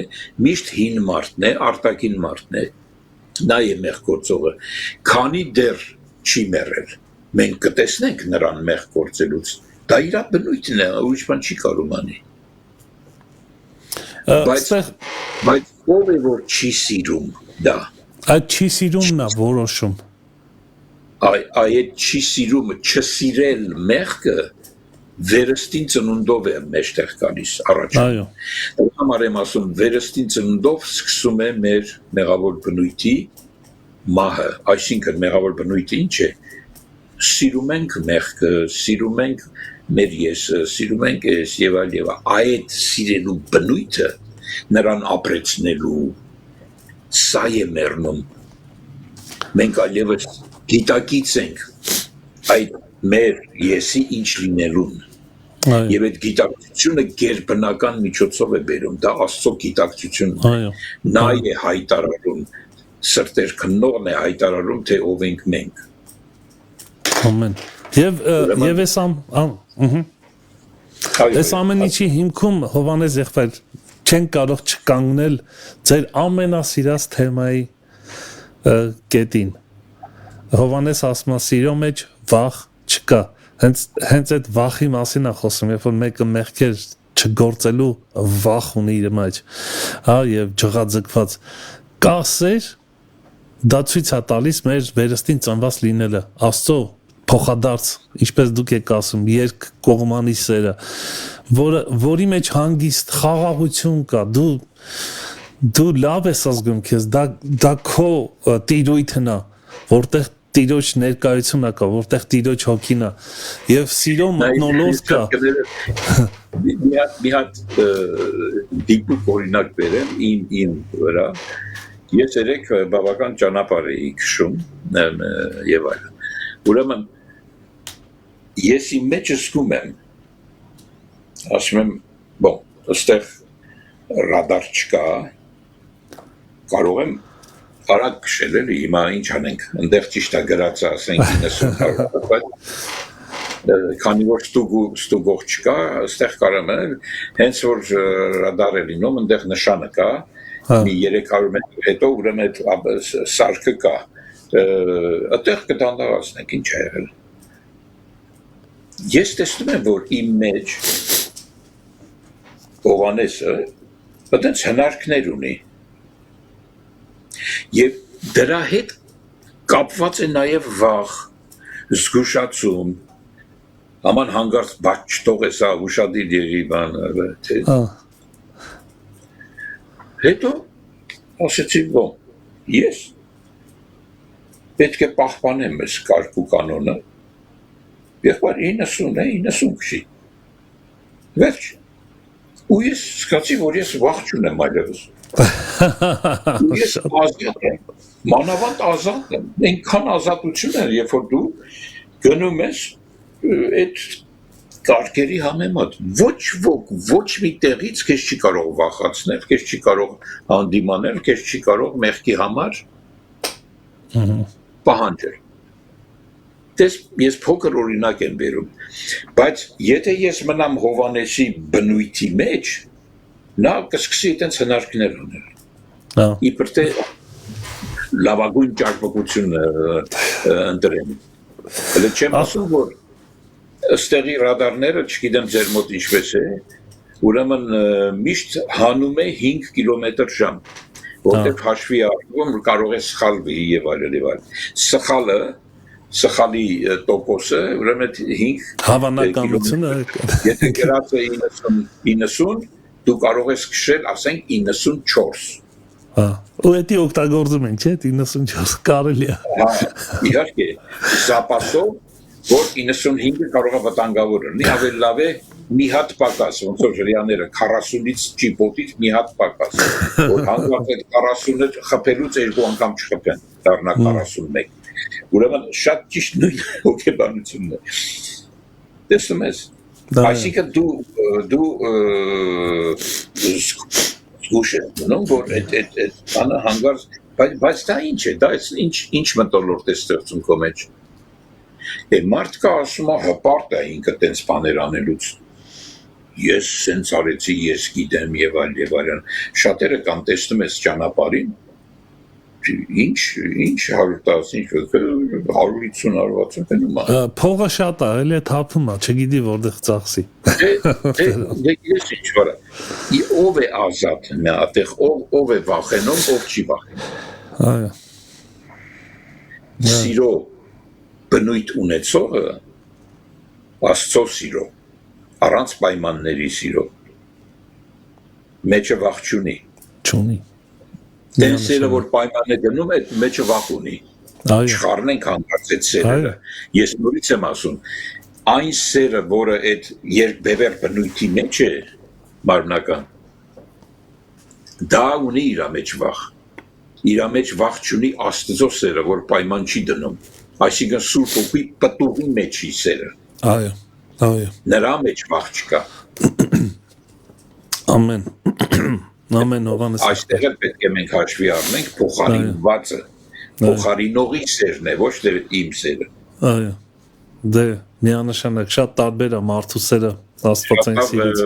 Speaker 8: միշտ հին մարդն է, արտաքին մարդն է։ Նա է մեղ գործողը։ Քանի դեռ չի մեռել, մենք կտեսնենք նրան մեղ գործելուց։ Դա իր բնույթն է, ուրիշ բան չի կարող անի։ Բայց ով է որ չի սիրում դա։
Speaker 6: Այդ չի սիրումն է որոշում։
Speaker 8: Այդ չի սիրումը, չսիրել մեղքը վերստին ծնունդով է մեջտեղ գալիս առաջ։
Speaker 6: Այո։
Speaker 8: Համար եմ ասում, վերստին ծնունդով սկսում է մեր մեղավոր բնույթի մահը, այսինքն մեղավոր բնույթը ինչ է։ Սիրում ենք մեղքը, սիրում ենք մեր եսը, սիրում ենք ես եւ այլ այդ սիրելու բնույթը նրան ապրեցնելու սա է մեռնում։ Մենք այլևս գիտակից ենք այդ մեր եսի ինչ լինելուն։ Եվ այդ գիտակցությունը գերբնական միջոցով է բերում, դա Աստծո գիտակցությունն է։ Նա է հայտարարում, սրտեր քննողն է հայտարարում, թե ով ենք մենք։
Speaker 6: Ամեն։ Եվ այս ամեն ինչի հիմքում Հովհաննես եղբայր չեն կարող չկանգնել ձեր ամենասիրած թեմայի կետին։ Հովհաննես ասում է սիրո մեջ վախ չկա։ Հենց այդ վախի մասին է խոսում, երբ որ մեկը մեղքեր չգործելու վախ ունի իր մեջ, հա, եւ ջղաձգված կասեր, դա ցույց է տալիս մեր վերստին ծնված լինելը, Աստծո փոխադարձ, ինչպես դուք եք ասում, երկ կողմանի սերը, որի մեջ հանգիստ խաղաղություն կա, դու լավ ես զգում քեզ, դա քո տիրույթն է, որտեղ Տիրոջ ներկայությունը կա, որտեղ Տիրոջ հոգին է, եւ սիրո մթնոլորտ կա։ Մի հատ դիպուկ օրինակ բերեմ իմ վրա։ Ես երեք բավական ճանապարհ էի քշում եւ այլն։ Ուրեմն ես իմ մեջ զգում եմ, ասում եմ, բոն, այստեղ ռադար չկա, կարող եմ արագ քշել էլի, հիմա ինչ անենք, ընդեղ ճիշտ է գրած ասենք 90 բայց քանի որ ստուգող չկա, այստեղ կարող եմ, հենց որ ռադար է լինում, ընդեղ նշանը կա, մի 300 մետր հետո ուրեմն այդ սարքը կա, այդտեղ կդանդաղացնենք ինչ է եղել։ Ես տեսնում եմ, որ իմ մեջ Հովհաննեսը այդպես հնարքներ ունի։ Եվ դրա հետ կապված է նաև վախ, զգուշացում, աման հանգարց բաց չթողես ուշադիր եղի բանը, թե։ Հետո ասեցի, բոն, ես պետք է պահպանեմ ես կարգ ու կանոնը, եղբայր 90 է, 90 քշի, վերջ, ու ես սկացի, որ ես վախ չունեմ այլևս, ես ազատ եմ, մանավանդ ազատ եմ, այնքան ազատություն է, երբ որ դու գնում ես այդ կարգերի համեմատ, ոչ մի տեղից քեզ չի կարող վախացնել, քեզ չի կարող հանդիմանել, քեզ չի կարող մեղքի համար պահանջել։ Տես ես փոքր օրինակ եմ բերում, բայց եթե ես մնամ Հովհաննեսի բնույթի մեջ, նա կսկսի այդպես հնարքներ ունել։ Իբր թե լավագույն ճարպկություն ընտրեմ։ Հələ չեմ ասում, որ ըստեղի ռադարները, չգիտեմ ձեր մոտ ինչպես է, ուրեմն միշտ հանում է 5 կմ/ժ, որտեղ հաշվի առնում կարող է սխալվի եւ այլն։ Սխալի տոկոսը, ուրեմն 5 հավանականությունը,
Speaker 8: եթե գրած է 90, դու կարող ես քշել, ասենք 94։
Speaker 6: Ու էդի օգտագործում ենք, չէ՞, 94 կարելի է։
Speaker 8: Իհարկե, զապասով, որ 95-ը կարող է վտանգավոր լինի, ավելի լավ է մի հատ պակաս, ոնց որ հրեաները 40-ից ճիպոտից մի հատ պակաս, որ հանգարց այդ 40-ը խփելուց երկու անգամ չխփեն, դառնա 41։ Ուրեմն շատ ճիշտ նույն հոգեբանությունն է։ Տեսնում ես։ Այսինքն դու զգուշ ես մնում, որ այդ բանը հանգարց, բայց դա ինչ է, դա ինչ մտոլորտ է ստեղծում քո մեջ։ Մարդ կա ասում է հպարտ է ինքը տենց բաներ անելուց։ Ես սենց արեցի, ես գիտեմ եւ այլն։ Շատերը կան տեսնում ես ճանապարհին, ինչ 110, 150 արվածում գնում է։
Speaker 1: Փողը շատ է, էլի թափում է, չգիտի որտեղ ծախսի։
Speaker 8: Դե ես ինչ վրա։ Ով է ազատ նա, այդտեղ ով է վախենում, ով չի վախենում։
Speaker 1: Այո։
Speaker 8: Սիրո բնույթ ունեցողը Աստծո սիրո, առանց պայմանների սիրո, մեջը վախ չունի։
Speaker 1: Չունի։
Speaker 8: Դեն սերը, որ պայման է դնում, այդ մեջը վախ ունի։
Speaker 1: Այո։
Speaker 8: Չխառնենք հանդարտ այդ սերը։ Ես նորից եմ ասում, այն սերը, որը այդ երկբևեռ բնույթի մեջ է, մարմնական, դա ունի իր մեջ վախ։ Իր մեջ վախ չունի Աստծո սերը, որ պայման չի դնում։ Այսինքն Սուրբ Հոգի պտուղի մեջի սերը։
Speaker 1: Այո, այո։
Speaker 8: Նրա մեջ վախ չկա։
Speaker 1: Ամեն։ Ամեն Հովանես։
Speaker 8: Այստեղ պետք է մենք հաշվի առնենք փոխարինվածը։ Փոխարինողի սերն է, ոչ թե իմ սերը։
Speaker 1: Այո։ Դե միանշանակ շատ տարբեր է մարդու սերը Աստվածային սիրից։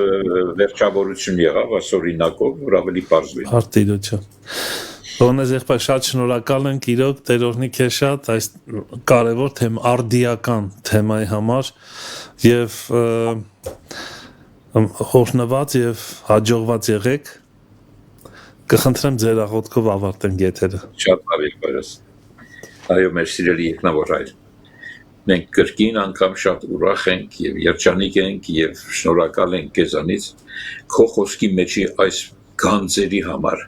Speaker 8: Վերջավորություն եղավ ասորինակով, որ ավելի բարձր։
Speaker 1: Արտիրոջը։ Ոնես եղբայր շատ շնորհակալ ենք իրոք Տերորնի քեզ շատ այս կարևոր արդիական թեմայի համար եւ խորհնված եւ հաջողված եղեք կխնդրեմ ձեր աղոթքով ավարտենք եթերը
Speaker 8: Շատ բարի բարես Այո մեր սիրելի եկնավոր հայր մենք կրկին անգամ շատ ուրախ ենք եւ երջանիկ ենք եւ շնորհակալ ենք քեզանից քո խոսքի մեջի այս գանձերի համար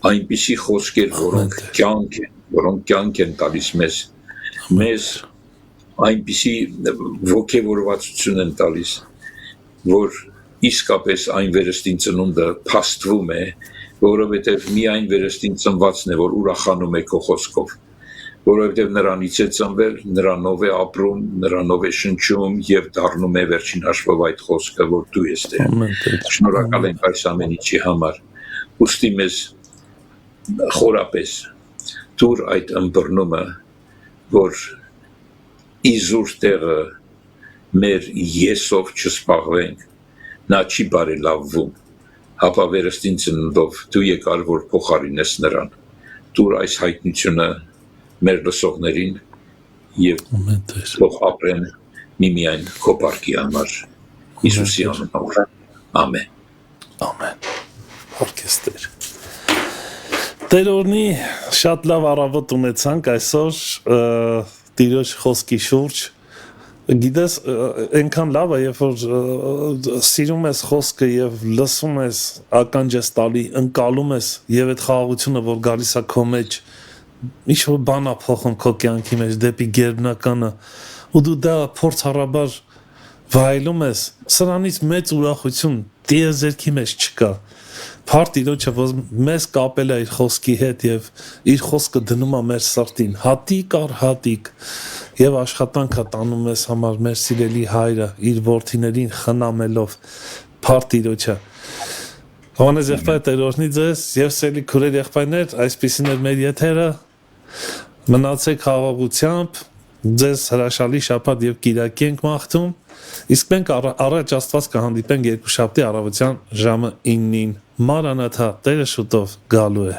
Speaker 8: այնպիսի խոսքեր, որոնք կյանք են տալիս մեզ այնպիսի ոգևորվածություն են տալիս, որ իսկապես այն վերստին ծնունդը փաստվում է, որովհետև միայն վերստին ծնվածն է, որ ուրախանում է քո խոսքով, որովհետև նրանից է ծնվել, նրանով է ապրում, նրանով է շնչում եւ դառնում է վերջին հաշվով այդ խոսքը, որ դու ես Տեր։ Շնորհակալ ենք այս ամեն ինչի համար։ Ուստի մեզ խորապես դուր այդ ըմբռնումը, որ իզուր տեղը մեր եսով չսպաղվենք, նա չի բարելավվում, հապա վերստին ծննդով դու եկար, որ փոխարինես նրան, դուր այս հայտնությունը մեր լսողներին և թող ապրեն միմիայն քո փառքի համար, Հիսուսի անունով, ամեն։
Speaker 1: Ամեն, հարգեստեր։ Տերորնի շատ լավ առավոտ ունեցանք այսօր Տիրոջ խոսքի շուրջ գիտես այնքան լավ է երբ որ սիրում ես խոսքը եւ լսում ես ականջ ես տալի ընկալում ես եւ այդ խաղաղությունը որ գալիս է քո մեջ ինչ որ բան է փոխում քո կյանքի մեջ դեպի գերբնականը ու դու դա փորձառաբար վայելում ես սրանից մեծ ուրախություն դիեզերքի մեջ չկա Փառք Տիրոջը, որ մեզ կապել է իր խոսքի հետ եւ իր խոսքը դնում է մեր սրտին, հատիկ առ հատիկ եւ աշխատանքը տանում ես համար մեր սիրելի հայրը իր որդիներին խնամելով Փառք Տիրոջը։ Հովանես եղբայր Տերորնի ձեզ եւ սիրելի քուրեր եղբայրներ, այսպեսին էր մեր եթերը։ Մնացեք խաղաղությամբ, ձեզ հրաշալի շաբաթ եւ կիրակի ենք մաղթում։ Իսկ մենք առաջ Աստված կհանդիպենք երկուշաբթի առավոտյան ժամը 9-ին Maranatha, Տերը շուտով գալու է։